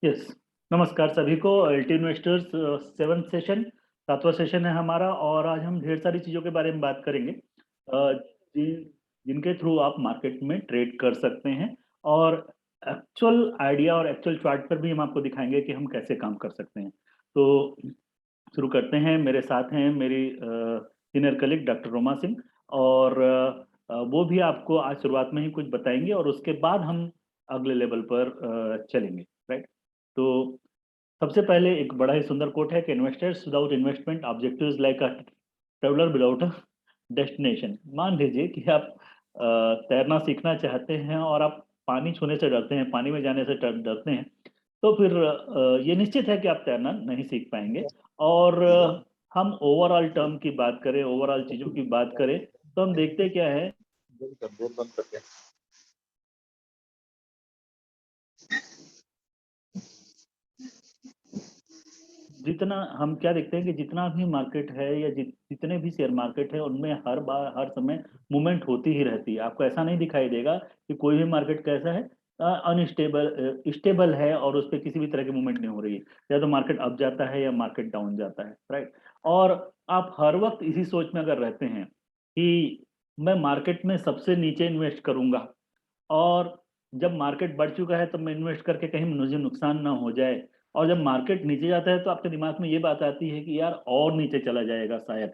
Yes, नमस्कार सभी को। एलटी इन्वेस्टर्स सेवन्थ सेशन, सातवां सेशन है हमारा और आज हम ढेर सारी चीज़ों के बारे में बात करेंगे जिनके थ्रू आप मार्केट में ट्रेड कर सकते हैं और एक्चुअल आइडिया और एक्चुअल चार्ट पर भी हम आपको दिखाएंगे कि हम कैसे काम कर सकते हैं। तो शुरू करते हैं। मेरे साथ हैं मेरी senior colleague doctor Roma Singh और वो भी आपको आज शुरुआत में ही कुछ बताएंगे और उसके बाद हम अगले लेवल पर चलेंगे, राइट। तो सबसे पहले एक बड़ा ही सुंदर कोट है कि investors without investment objectives like a traveller without a destination. मान लीजिए कि आप तैरना सीखना चाहते हैं और आप पानी छूने से डरते हैं, पानी में जाने से डरते हैं, तो फिर ये निश्चित है कि आप तैरना नहीं सीख पाएंगे। और हम ओवरऑल टर्म की बात करें, ओवरऑल चीजों की बात करें, तो हम देखते क्या है, जितना हम क्या देखते हैं कि जितना भी मार्केट है या जितने भी शेयर मार्केट है उनमें हर बार हर समय मूवमेंट होती ही रहती है। आपको ऐसा नहीं दिखाई देगा कि कोई भी मार्केट कैसा है, अनस्टेबल स्टेबल है और उस पर किसी भी तरह की मूवमेंट नहीं हो रही है। या तो मार्केट अप जाता है या मार्केट डाउन जाता है, राइट। और आप हर वक्त इसी सोच में अगर रहते हैं कि मैं मार्केट में सबसे नीचे इन्वेस्ट करूंगा और जब मार्केट बढ़ चुका है तब मैं इन्वेस्ट करके कहीं मुझे नुकसान ना हो जाए, और जब मार्केट नीचे जाता है तो आपके दिमाग में ये बात आती है कि यार और नीचे चला जाएगा शायद,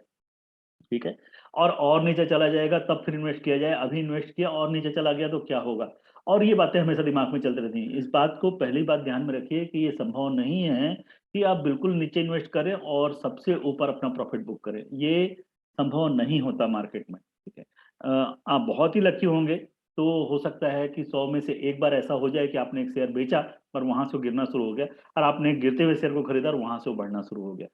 ठीक है, और नीचे चला जाएगा तब फिर इन्वेस्ट किया जाए, अभी इन्वेस्ट किया और नीचे चला गया तो क्या होगा। और ये बातें हमेशा दिमाग में चलती रहती हैं। इस बात को पहली बात ध्यान में रखिए कि ये संभव नहीं है कि आप बिल्कुल नीचे इन्वेस्ट करें और सबसे ऊपर अपना प्रॉफिट बुक करें। ये संभव नहीं होता मार्केट में, ठीक है। आप बहुत ही लकी होंगे तो हो सकता है कि 100 में से एक बार ऐसा हो जाए कि आपने एक शेयर बेचा पर वहां से वो गिरना शुरू हो गया, और आपने एक गिरते हुए शेयर को खरीदा और वहां से वो बढ़ना शुरू हो गया।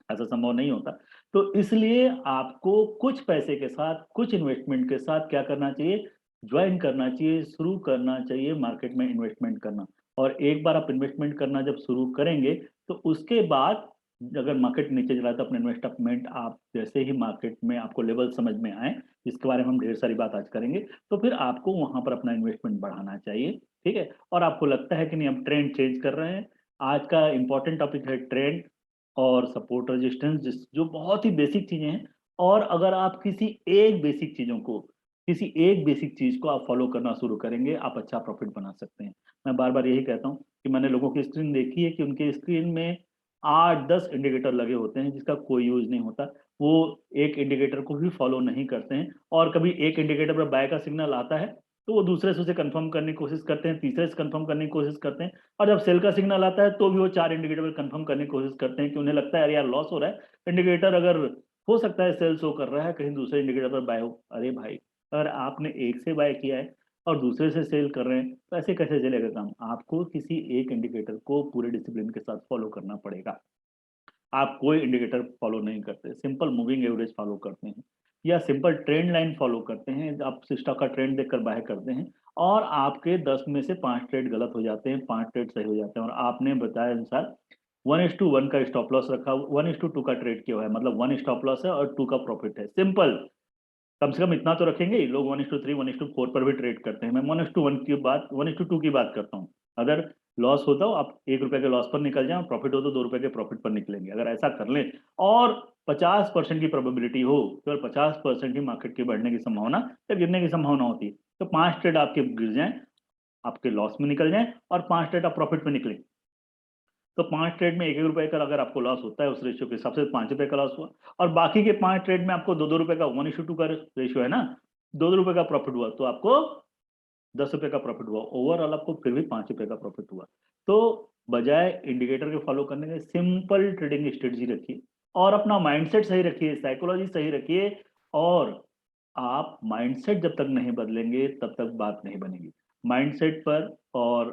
ऐसा संभव नहीं होता। तो इसलिए आपको कुछ पैसे के साथ, कुछ इन्वेस्टमेंट के साथ क्या करना चाहिए, ज्वाइन करना चाहिए, शुरू करना चाहिए मार्केट में इन्वेस्टमेंट करना। और एक बार आप इन्वेस्टमेंट करना जब शुरू करेंगे तो उसके बाद अगर मार्केट नीचे चला तो अपना इन्वेस्टमेंट आप जैसे ही मार्केट में आपको लेवल समझ में आए, जिसके बारे में हम ढेर सारी बात आज करेंगे, तो फिर आपको वहां पर अपना इन्वेस्टमेंट बढ़ाना चाहिए, ठीक है। और आपको लगता है कि नहीं हम ट्रेंड चेंज कर रहे हैं, आज का इंपॉर्टेंट टॉपिक है ट्रेंड और सपोर्ट रेजिस्टेंस, जिस जो बहुत ही बेसिक चीजें हैं। और अगर आप किसी एक बेसिक चीज को आप फॉलो करना शुरू करेंगे, आप अच्छा प्रॉफिट बना सकते हैं। मैं बार बार यही कहता हूँ कि मैंने लोगों की स्क्रीन देखी है कि उनके स्क्रीन में 8-10 इंडिकेटर लगे होते हैं जिसका कोई यूज नहीं होता। वो एक इंडिकेटर को भी फॉलो नहीं करते हैं, और कभी एक इंडिकेटर पर बाय का सिग्नल आता है तो वो दूसरे से उसे कंफर्म करने की कोशिश करते हैं, तीसरे से कंफर्म करने की कोशिश करते हैं, और जब सेल का सिग्नल आता है तो भी वो 4 इंडिकेटर पर कंफर्म करने की कोशिश करते हैं कि उन्हें लगता है अरे यार लॉस हो रहा है, इंडिकेटर अगर हो सकता है सेल शो कर रहा है, कहीं दूसरे इंडिकेटर पर बाय हो। अरे भाई, अगर आपने एक से बाय किया है और दूसरे से सेल कर रहे हैं तो ऐसे कैसे चलेगा काम। आपको किसी एक इंडिकेटर को पूरे डिसिप्लिन के साथ फॉलो करना पड़ेगा। आप कोई इंडिकेटर फॉलो नहीं करते, सिंपल मूविंग एवरेज फॉलो करते हैं या सिंपल ट्रेंड लाइन फॉलो करते हैं। आप स्टॉक का ट्रेंड देखकर बाय करते हैं और आपके 10 में से 5 ट्रेड गलत हो जाते हैं, 5 ट्रेड सही हो जाते हैं, और आपने बताया अनुसार 1:1 का स्टॉप लॉस रखा, 1:2 का ट्रेड किया हुआ है, मतलब 1 स्टॉप लॉस है और 2 का प्रॉफिट है। सिंपल, कम से कम इतना तो रखेंगे ही। लोग 1:3 1:4 पर भी ट्रेड करते हैं, मैं 1:1 की बात 1:2 की बात करता हूँ। अगर लॉस होता हो आप ₹1 के लॉस पर निकल जाए, प्रॉफिट हो तो ₹2 के प्रॉफिट पर निकलेंगे। अगर ऐसा कर लें और 50% की प्रोबेबिलिटी हो, केवल 50% ही मार्केट की बढ़ने की संभावना या गिरने की संभावना होती है, तो 5 ट्रेड आपके गिर जाएं, आपके लॉस में निकल जाएं, और 5 ट्रेड आप प्रॉफिट में निकले, तो 5 ट्रेड में ₹1 का अगर आपको लॉस होता है, उस रेशियो के हिसाब से ₹5 का लॉस हुआ, और बाकी के 5 ट्रेड में आपको ₹2 का 1:2 का रेशियो है ना, ₹2 का प्रॉफिट हुआ तो आपको ₹10 का प्रॉफिट हुआ, ओवरऑल आपको फिर भी ₹5 का प्रॉफिट हुआ। तो बजाय इंडिकेटर के फॉलो करने के सिंपल ट्रेडिंग स्ट्रेटजी रखिए और अपना माइंडसेट सही रखिए, साइकोलॉजी सही रखिए। और आप माइंडसेट जब तक नहीं बदलेंगे तब तक बात नहीं बनेगी। माइंडसेट पर और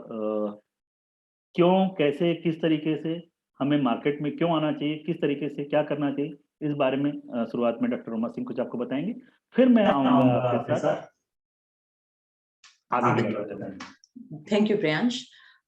क्यों, कैसे, किस तरीके से हमें मार्केट में क्यों आना चाहिए, किस तरीके से क्या करना चाहिए, इस बारे में शुरुआत में डॉक्टर रोमा सिंह कुछ आपको बताएंगे, फिर मैं आऊंगा आपके साथ आगे की बात बताने। Thank you Priyansh.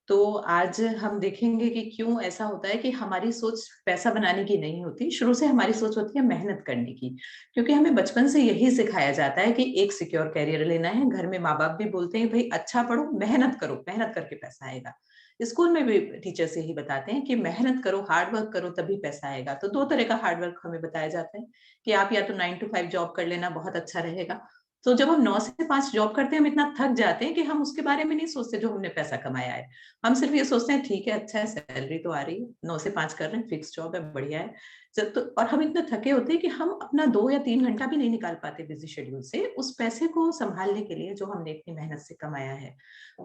तो आज हम देखेंगे कि क्यों ऐसा होता है कि हमारी सोच पैसा बनाने की नहीं होती, शुरू से हमारी सोच होती है मेहनत करने की। क्योंकि हमें बचपन से यही सिखाया जाता है कि एक सिक्योर करियर लेना है, घर में माँ-बाप भी बोलते हैं भई अच्छा पढ़ो, मेहनत करो, मेहनत करके पैसा आएगा। स्कूल में भी टीचर्स यही बताते हैं कि मेहनत करो, हार्ड वर्क करो तभी पैसा आएगा। तो 2 तरह का हार्ड वर्क हमें बताया जाता है कि आप या तो 9 टू 5 जॉब कर लेना बहुत अच्छा रहेगा। तो जब हम 9 से 5 जॉब करते हैं, हम इतना थक जाते हैं कि हम उसके बारे में नहीं सोचते जो हमने पैसा कमाया है। हम सिर्फ ये सोचते हैं ठीक है, अच्छा है, सैलरी तो आ रही है, 9 से 5 कर रहे हैं, फिक्स जॉब है, बढ़िया है। जब तो और हम इतने थके होते हैं कि हम अपना 2 या 3 घंटा भी नहीं निकाल पाते बिज़ी शेड्यूल से, उस पैसे को सँभालने के लिए जो हमने इतनी मेहनत से कमाया है।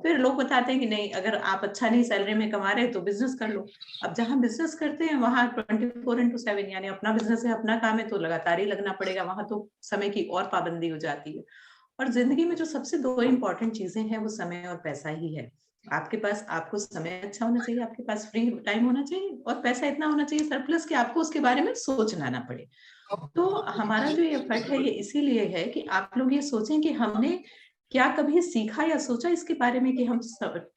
फिर लोग बताते हैं कि नहीं, अगर आप अच्छा नहीं सैलरी में कमा रहे, तो बिज़नेस कर लो। अब जहाँ बिज़नेस करते हैं, वहाँ 24/7 यानी अपना बिज़नेस है, अपना काम है, तो लगातार ही लगना पड़ेगा, वहाँ तो समय की और पाबंदी हो जाती है। और ज़िंदगी में जो सबसे 2 इम्पोर्टेंट चीज़ें हैं, वो समय और पैसा ही है। आपके पास आपको समय अच्छा होना चाहिए, आपके पास फ्री टाइम होना चाहिए और पैसा इतना होना चाहिए सरप्लस कि आपको उसके बारे में सोचना ना पड़े। तो हमारा जो ये एफर्ट है ये इसीलिए है कि आप लोग ये सोचें कि हमने क्या कभी सीखा या सोचा इसके बारे में कि हम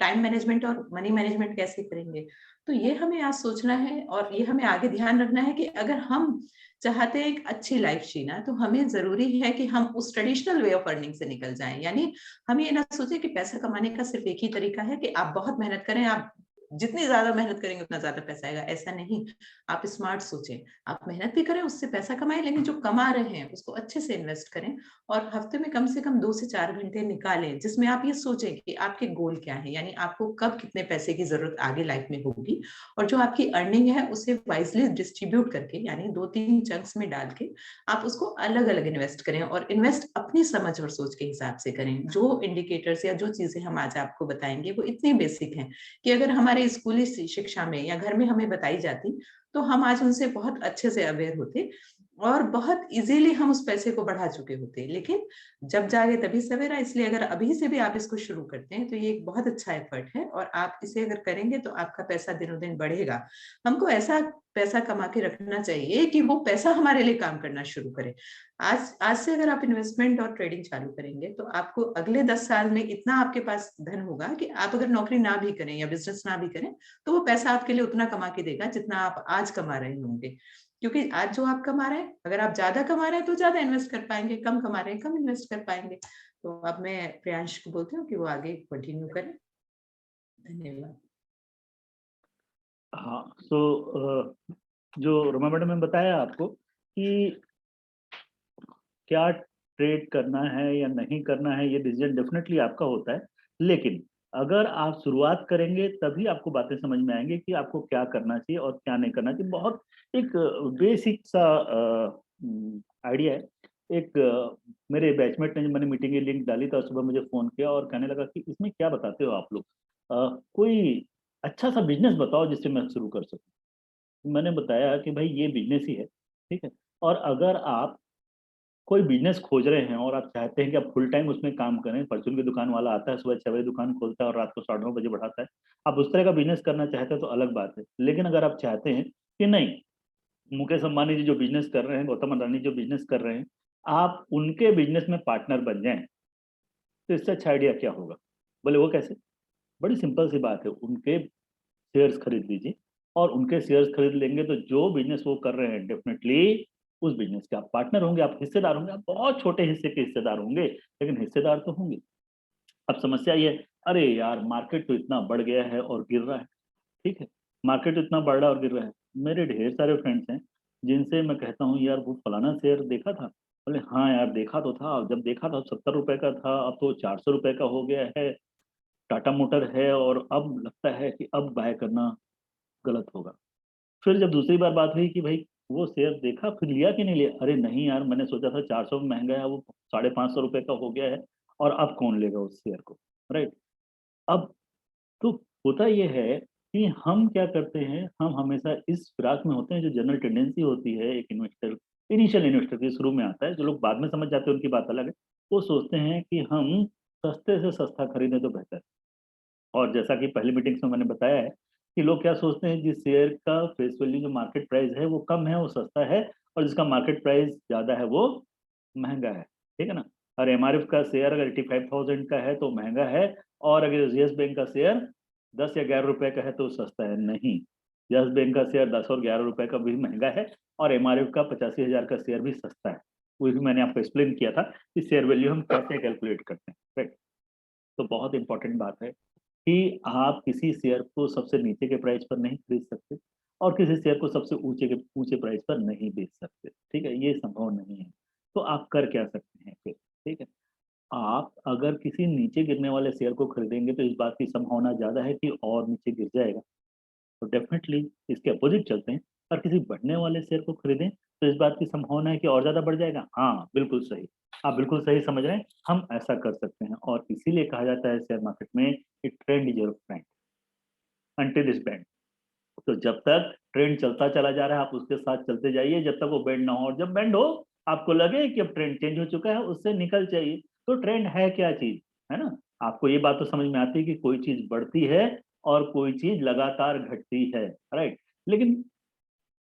टाइम मैनेजमेंट और मनी मैनेजमेंट कैसे करेंगे। तो ये हमें आज सोचना है और ये हमें आगे ध्यान रखना है कि अगर हम चाहते हैं एक अच्छी लाइफ जीना, तो हमें जरूरी है कि हम उस ट्रेडिशनल वे ऑफ अर्निंग से निकल जाएं। यानी हम ये ना सोचें कि पैसा कमाने का सिर्फ एक ही तरीका है कि आप बहुत मेहनत करें, आप जितनी ज्यादा मेहनत करेंगे उतना ज्यादा पैसा आएगा, ऐसा नहीं। आप स्मार्ट सोचें, आप मेहनत भी करें, उससे पैसा कमाएं, लेकिन जो कमा रहे हैं उसको अच्छे से इन्वेस्ट करें और हफ्ते में कम से कम 2 से 4 घंटे निकालें जिसमें आप ये सोचें कि आपके गोल क्या है, यानी आपको कब कितने पैसे की जरूरत आगे लाइफ में होगी और जो आपकी अर्निंग है उसे वाइजली डिस्ट्रीब्यूट करके यानी 2-3 चंक्स में डाल के आप उसको अलग-अलग इन्वेस्ट करें और इन्वेस्ट अपनी समझ और सोच के हिसाब से करें। जो इंडिकेटर्स या जो चीजें हम आज आपको बताएंगे वो इतनी बेसिक हैं कि अगर हमारे स्कूली शिक्षा में या घर में हमें बताई जाती तो हम आज उनसे बहुत अच्छे से अवेयर होते और बहुत इजीली हम उस पैसे को बढ़ा चुके होते। लेकिन जब जागे तभी सवेरा, इसलिए अगर अभी से भी आप इसको शुरू करते हैं तो ये एक बहुत अच्छा एफर्ट है और आप इसे अगर करेंगे तो आपका पैसा दिनों दिन बढ़ेगा। हमको ऐसा पैसा कमा के रखना चाहिए कि वो पैसा हमारे लिए काम करना शुरू करे। आज आज से अगर आप इन्वेस्टमेंट और ट्रेडिंग चालू करेंगे तो आपको अगले 10 साल में इतना आपके पास धन होगा कि आप अगर नौकरी ना भी करें या बिजनेस ना भी करें तो वो पैसा आपके लिए उतना कमा के देगा जितना आप आज कमा रहे होंगे। क्योंकि आज जो आप कमा रहे हैं, अगर आप ज्यादा कमा रहे हैं तो ज्यादा इन्वेस्ट कर पाएंगे, कम कमा रहे हैं कम इन्वेस्ट कर पाएंगे। तो अब मैं प्रियांश को बोलती हूँ कि वो आगे कंटिन्यू करें। धन्यवाद। हाँ, जो रमा मैडम ने बताया आपको कि क्या ट्रेड करना है या नहीं करना है, ये डिसीजन डेफिनेटली आपका होता है। लेकिन अगर आप शुरुआत करेंगे तभी आपको बातें समझ में आएंगे कि आपको क्या करना चाहिए और क्या नहीं करना चाहिए। बहुत एक बेसिक सा आइडिया है। एक मेरे बैचमेट ने, जब मैंने मीटिंग की लिंक डाली था, सुबह मुझे फोन किया और कहने लगा कि इसमें क्या बताते हो आप लोग, कोई अच्छा सा बिजनेस बताओ जिससे मैं शुरू कर सकूं। मैंने बताया कि भाई ये बिजनेस ही है, ठीक है। और अगर आप कोई बिजनेस खोज रहे हैं और आप चाहते हैं कि आप फुल टाइम उसमें काम करें, परचून की दुकान वाला आता है, सुबह 6 बजे दुकान खोलता है और रात को 9:30 बजे बढ़ाता है, आप उस तरह का बिजनेस करना चाहते हैं तो अलग बात है। लेकिन अगर आप चाहते हैं कि नहीं, मुकेश अंबानी जी जो बिजनेस कर रहे हैं, गौतम अडानी जो बिजनेस कर रहे हैं, आप उनके बिजनेस में पार्टनर बन जाएं, तो इससे अच्छा आइडिया क्या होगा। बोले वो कैसे? बड़ी सिंपल सी बात है, उनके शेयर्स खरीद लीजिए और उनके शेयर्स खरीद लेंगे तो जो बिजनेस वो कर रहे हैं डेफिनेटली उस बिजनेस के आप पार्टनर होंगे, आप हिस्सेदार होंगे। आप बहुत छोटे हिस्से के हिस्सेदार होंगे, लेकिन हिस्सेदार तो होंगे। अब समस्या ये है, अरे यार मार्केट तो इतना बढ़ गया है और गिर रहा है, ठीक है, मार्केट इतना बढ़ रहा है और गिर रहा है। मेरे ढेर सारे फ्रेंड्स हैं जिनसे मैं कहता हूँ यार वो फलाना शेयर देखा था, बोले हाँ यार देखा तो था, जब देखा था 70 रुपए का था, अब तो 400 रुपए का हो गया है, टाटा मोटर है, और अब लगता है कि अब बाय करना गलत होगा। फिर जब दूसरी बार बात हुई कि भाई वो शेयर देखा, फिर लिया कि नहीं लिया, अरे नहीं यार मैंने सोचा था 400 में महंगा है, वो 550 रुपए का हो गया है, और अब कौन लेगा उस शेयर को, राइट। अब तो होता ये है कि हम क्या करते हैं, हम हमेशा इस फिराक में होते हैं, जो जनरल टेंडेंसी होती है एक इन्वेस्टर, इनिशियल इन्वेस्टर के शुरू में आता है, जो लोग बाद में समझ जाते हैं उनकी बात अलग है। वो सोचते हैं कि हम सस्ते से सस्ता खरीदें तो बेहतर है। और जैसा कि पहली मीटिंग्स में मैंने बताया है कि लोग क्या सोचते हैं, जिस शेयर का फेस वैल्यू जो मार्केट प्राइस है वो कम है वो सस्ता है, और जिसका मार्केट प्राइस ज्यादा है वो महंगा है, ठीक है ना। और एमआरएफ का शेयर अगर 85,000 का है तो महंगा है, और अगर यस बैंक का शेयर 10 या 11 रुपए का है तो सस्ता है, नहीं। यस बैंक का शेयर 10 और 11 रुपए का भी महंगा है, और एमआरएफ का 85,000 का शेयर भी सस्ता है। वो भी मैंने आपको एक्सप्लेन किया था कि शेयर वैल्यू हम कैसे कैलकुलेट करते हैं, राइट। तो बहुत इंपॉर्टेंट बात है कि आप किसी शेयर को सबसे नीचे के प्राइस पर नहीं खरीद सकते, और किसी शेयर को सबसे ऊंचे प्राइस पर नहीं बेच सकते, ठीक है, ये संभव नहीं है। तो आप कर क्या सकते हैं फिर, ठीक है। आप अगर किसी नीचे गिरने वाले शेयर को खरीदेंगे तो इस बात की संभावना ज्यादा है कि और नीचे गिर जाएगा, तो डेफिनेटली इसके अपोजिट चलते हैं। और किसी बढ़ने वाले शेयर को खरीदें तो इस बात की संभावना है कि और ज्यादा बढ़ जाएगा। हाँ, बिल्कुल सही, आप बिल्कुल सही समझ रहे हैं, हम ऐसा कर सकते हैं। और इसीलिए कहा जाता है शेयर मार्केट में कि trend is your friend until is band. तो जब तक ट्रेंड चलता चला जा रहा है आप उसके साथ चलते जाइए, जब तक वो बेंड ना हो, और जब बेंड हो आपको लगे कि अब ट्रेंड चेंज हो चुका है, उससे निकल जाइए। तो ट्रेंड है क्या चीज, है ना। आपको ये बात तो समझ में आती है कि कोई चीज बढ़ती है और कोई चीज लगातार घटती है, राइट। लेकिन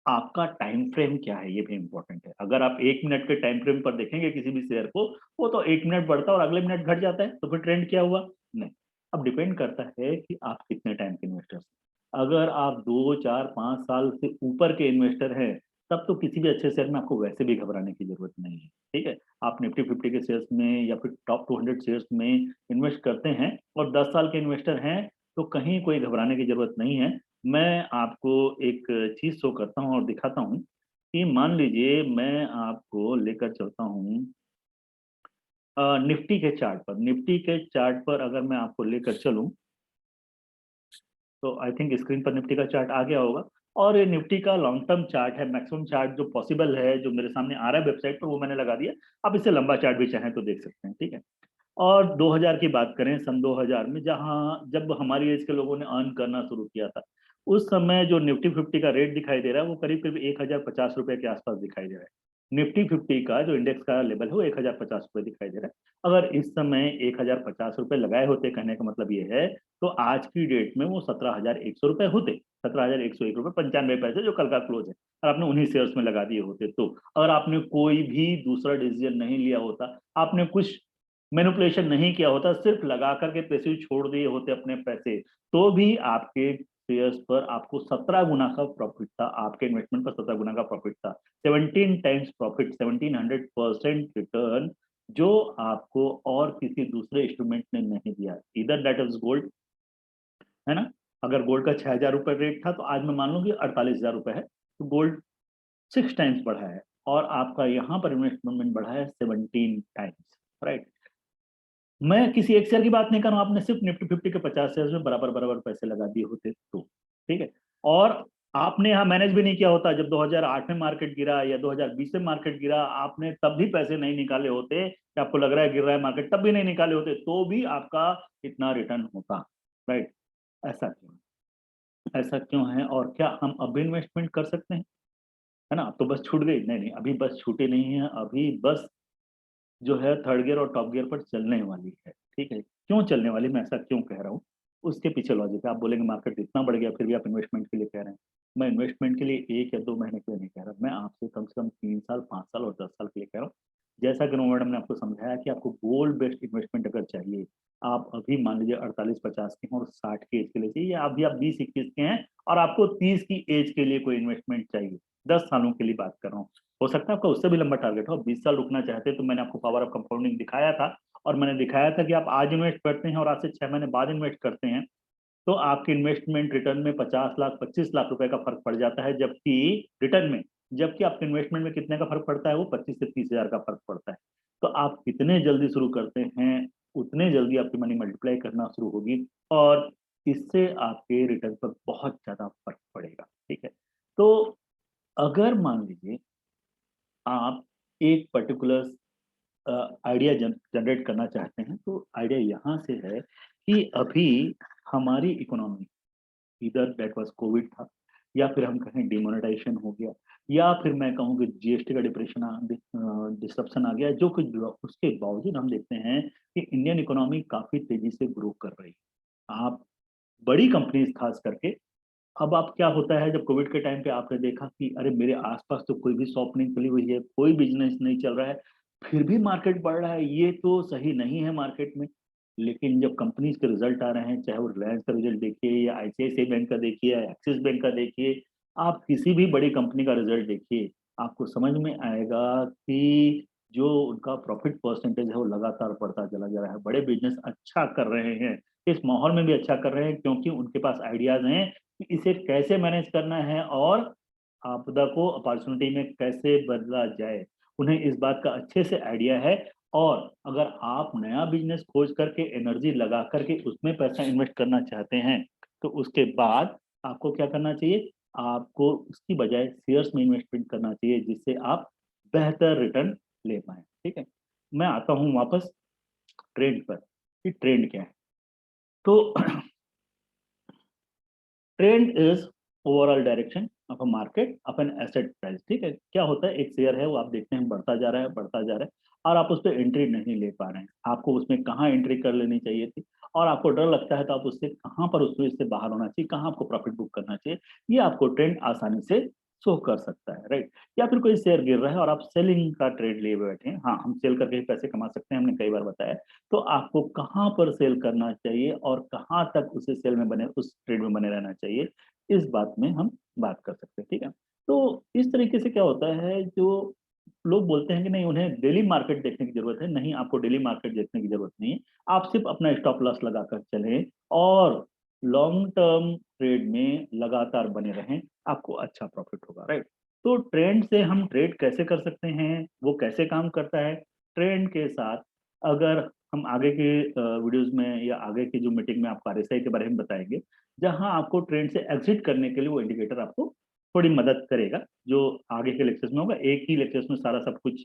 आपका टाइम फ्रेम क्या है, ये भी इंपॉर्टेंट है। अगर आप 1 मिनट के टाइम फ्रेम पर देखेंगे किसी भी शेयर को, वो तो 1 मिनट बढ़ता है और अगले मिनट घट जाता है, तो फिर ट्रेंड क्या हुआ, नहीं। अब डिपेंड करता है कि आप कितने टाइम के इन्वेस्टर्स। अगर आप 2 4 5 साल से ऊपर के इन्वेस्टर हैं, तब तो किसी भी अच्छे शेयर में आपको वैसे भी घबराने की जरूरत नहीं है, ठीक है। आप निफ्टी 50 के शेयर्स में या फिर टॉप 200 शेयर्स में इन्वेस्ट करते हैं और 10 साल के इन्वेस्टर हैं, तो कहीं कोई घबराने की जरूरत नहीं है। मैं आपको एक चीज शो करता हूँ और दिखाता हूँ कि मान लीजिए मैं आपको लेकर चलता हूँ निफ्टी के चार्ट पर। निफ्टी के चार्ट पर अगर मैं आपको लेकर चलूं, तो आई थिंक स्क्रीन पर निफ्टी का चार्ट आ गया होगा। और ये निफ्टी का लॉन्ग टर्म चार्ट है, मैक्सिमम चार्ट जो पॉसिबल है, जो मेरे सामने आ रहा है वेबसाइट पर, वो मैंने लगा दिया। आप इससे लंबा चार्ट भी चाहें तो देख सकते हैं, ठीक है। और 2000 की बात करें, सन 2000 में जहां जब हमारी एज के लोगों ने अर्न करना शुरू किया था, उस समय जो निफ्टी 50 का रेट दिखाई दे रहा है वो करीब करीब 1050 रुपए के आसपास दिखाई दे रहा है। निफ्टी 50 का जो इंडेक्स का लेवल है वो 1050 रुपए दिखाई दे रहा है। अगर इस समय 1050 रुपए लगाए होते, कहने का मतलब ये है, तो आज की डेट में वो 17,100 रुपए होते। 17,101 रुपए 95 पैसे, जो कल का क्लोज है। और आपने उन्हीं शेयर्स में लगा दिए होते, तो अगर आपने कोई भी दूसरा डिसीजन नहीं लिया होता, आपने कुछ मैनिपुलेशन नहीं किया होता, सिर्फ लगा करके पैसे छोड़ दिए होते अपने पैसे, तो भी आपके शेयर्स पर आपको 17 गुना का प्रॉफिट था, आपके इन्वेस्टमेंट पर 17 गुना का प्रॉफिट था। 17 टाइम्स प्रॉफिट, 1700% रिटर्न, जो आपको और किसी दूसरे इंस्ट्रूमेंट ने नहीं दिया। इधर दैट इज गोल्ड, है ना। अगर गोल्ड का 6,000 रुपए रेट था, तो आज मैं मान लूँ कि 48,000 रुपए है, तो गोल्ड 6 टाइम्स बढ़ा है, और आपका यहाँ पर इन्वेस्टमेंट बढ़ा है 17 टाइम्स, राइट। मैं किसी एक शेयर की बात नहीं कर रहा हूँ, आपने सिर्फ निफ्टी 50 के 50 शेयर में बराबर बराबर पैसे लगा दिए होते तो, ठीक है। और आपने यहाँ मैनेज भी नहीं किया होता, जब 2008 में मार्केट गिरा या 2020 में मार्केट गिरा, आपने तब भी पैसे नहीं निकाले होते, कि आपको लग रहा है गिर रहा है मार्केट, तब भी नहीं निकाले होते, तो भी आपका इतना रिटर्न होता, राइट। ऐसा क्यों, ऐसा क्यों है, और क्या हम अब इन्वेस्टमेंट कर सकते हैं, है ना। अब तो बस छूट गई, नहीं नहीं, अभी बस छूटे नहीं है, अभी बस जो है थर्ड गियर और टॉप गियर पर चलने वाली है, ठीक है। क्यों चलने वाली, मैं ऐसा क्यों कह रहा हूँ, उसके पीछे लॉजिक है। आप बोलेंगे मार्केट इतना बढ़ गया फिर भी आप इन्वेस्टमेंट के लिए कह रहे हैं। मैं इन्वेस्टमेंट के लिए 1 या 2 महीने के लिए नहीं कह रहा, मैं आपसे कम से कम 3 साल 5 साल और 10 साल के लिए कह रहा हूँ। जैसा कि मैडम ने आपको समझाया कि आपको गोल्ड बेस्ड इन्वेस्टमेंट अगर चाहिए, आप अभी मान लीजिए 48 50 के हैं और 60 की एज के लिए चाहिए, या अभी आप 20 21 के हैं और आपको 30 की एज के लिए कोई इन्वेस्टमेंट चाहिए, 10 सालों के लिए बात कर रहा हूँ। हो सकता है आपका उससे भी लंबा टारगेट हो, 20 साल रुकना चाहते हैं, तो मैंने आपको पावर ऑफ कंपाउंडिंग दिखाया था। और मैंने दिखाया था कि आप आज इन्वेस्ट करते हैं और आज से 6 महीने बाद इन्वेस्ट करते हैं, तो आपके इन्वेस्टमेंट रिटर्न में 50 लाख 25 लाख रुपए का फर्क पड़ जाता है, जबकि रिटर्न में, जबकि आपके इन्वेस्टमेंट में कितने का फर्क पड़ता है, वो 25 से 30 हजार का फर्क पड़ता है। तो आप कितने जल्दी शुरू करते हैं, उतने जल्दी आपकी मनी मल्टीप्लाई करना शुरू होगी, और इससे आपके रिटर्न पर बहुत ज्यादा फर्क पड़ेगा, ठीक है। तो अगर मान लीजिए आप एक पर्टिकुलर आइडिया जनरेट करना चाहते हैं, तो आइडिया यहाँ से है कि अभी हमारी इकोनॉमी, इधर दैट वाज कोविड था, या फिर हम कहें डिमोनेटाइजेशन हो गया, या फिर मैं कहूँ कि जीएसटी का डिस्ट्रप्शन आ गया, जो कुछ भी हुआ, उसके बावजूद हम देखते हैं कि इंडियन इकोनॉमी काफी तेजी से ग्रो कर रही है। आप बड़ी कंपनीज खास करके, अब आप क्या होता है, जब कोविड के टाइम पे आपने देखा कि अरे मेरे आसपास तो कोई भी शॉप नहीं खुली हुई है, कोई बिजनेस नहीं चल रहा है, फिर भी मार्केट बढ़ रहा है, ये तो सही नहीं है मार्केट में। लेकिन जब कंपनीज के रिजल्ट आ रहे हैं, चाहे वो रिलायंस का रिजल्ट देखिए या आईसीआईसीआई बैंक का देखिए या एक्सिस बैंक का देखिए, आप किसी भी बड़ी कंपनी का रिजल्ट देखिए, आपको समझ में आएगा कि जो उनका प्रॉफिट परसेंटेज है वो लगातार बढ़ता चला जा रहा है। बड़े बिजनेस अच्छा कर रहे हैं, इस माहौल में भी अच्छा कर रहे हैं, क्योंकि उनके पास आइडियाज हैं कि इसे कैसे मैनेज करना है और आपदा को अपॉर्चुनिटी में कैसे बदला जाए। उन्हें इस बात का अच्छे से आइडिया है। और अगर आप नया बिजनेस खोज करके एनर्जी लगा करके उसमें पैसा इन्वेस्ट करना चाहते हैं, तो उसके बाद आपको क्या करना चाहिए, आपको उसकी बजाय शेयर्स में इन्वेस्टमेंट करना चाहिए, जिससे आप बेहतर रिटर्न ले पाए। ठीक है, मैं आता हूँ वापस ट्रेंड पर कि ट्रेंड क्या है। तो trend is overall direction of a market of an asset price. ठीक है, क्या होता है, एक शेयर है वो आप देखते हैं बढ़ता जा रहा है बढ़ता जा रहा है, और आप उस पर एंट्री नहीं ले पा रहे हैं। आपको उसमें कहाँ एंट्री कर लेनी चाहिए थी, और आपको डर लगता है, तो आप उससे कहाँ पर उसमें से बाहर होना चाहिए, कहाँ आपको प्रॉफिट बुक करना चाहिए, ये आपको ट्रेंड आसानी से शो कर सकता है, राइट। या फिर कोई शेयर गिर रहा है और आप सेलिंग का ट्रेड लिए बैठे हैं, हाँ हम सेल करके ही पैसे कमा सकते हैं, हमने कई बार बताया। तो आपको कहाँ पर सेल करना चाहिए और कहाँ तक उसे सेल में बने, उस ट्रेड में बने रहना चाहिए, इस बात में हम बात कर सकते हैं। ठीक है, तो इस तरीके से क्या होता है, जो लोग बोलते हैं कि नहीं उन्हें डेली मार्केट देखने की जरूरत है, नहीं आपको डेली मार्केट देखने की जरूरत नहीं है। आप सिर्फ अपना स्टॉप लॉस लगाकर चलें और लॉन्ग टर्म ट्रेड में लगातार बने रहें, आपको अच्छा प्रॉफिट होगा, राइट। तो ट्रेंड से हम ट्रेड कैसे कर सकते हैं, वो कैसे काम करता है, ट्रेंड के साथ अगर हम आगे के वीडियोस में या आगे की जो मीटिंग में आपको आरएसआई के बारे में बताएंगे, जहां आपको ट्रेंड से एग्जिट करने के लिए वो इंडिकेटर आपको थोड़ी मदद करेगा, जो आगे के लेक्चर्स में होगा। एक ही लेक्चर्स में सारा सब कुछ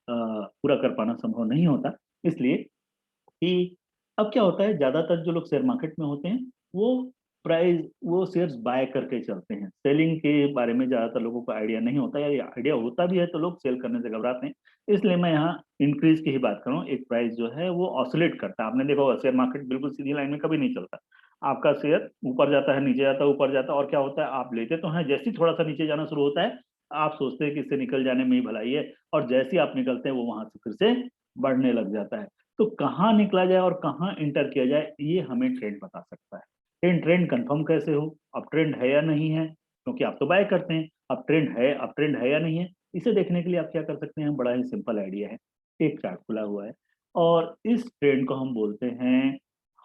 पूरा कर पाना संभव नहीं होता, इसलिए कि अब क्या होता है, ज्यादातर जो लोग शेयर मार्केट में होते हैं वो वो शेयर्स बाय करके चलते हैं। सेलिंग के बारे में ज्यादातर लोगों को आइडिया नहीं होता, या आइडिया होता भी है तो लोग सेल करने से घबराते हैं। इसलिए मैं यहाँ इंक्रीज की ही बात करूँ, एक प्राइस जो है वो ऑसिलेट करता है। आपने देखा होगा शेयर मार्केट बिल्कुल सीधी लाइन में कभी नहीं चलता, आपका शेयर ऊपर जाता है नीचे जाता है ऊपर जाता है, और क्या होता है, आप लेते तो हैं, जैसे ही थोड़ा सा नीचे जाना शुरू होता है आप सोचते हैं कि इससे निकल जाने में ही भलाई है, और जैसे ही आप निकलते हैं वो वहां से फिर से बढ़ने लग जाता है। तो कहाँ निकला जाए और कहाँ इंटर किया जाए, ये हमें ट्रेंड बता सकता है। लेकिन ट्रेंड कंफर्म कैसे हो, अब ट्रेंड है या नहीं है, क्योंकि आप तो बाय करते हैं। अब ट्रेंड है या नहीं है, इसे देखने के लिए आप क्या कर सकते हैं, बड़ा ही सिंपल आइडिया है। एक चार्ट खुला हुआ है और इस ट्रेंड को हम बोलते हैं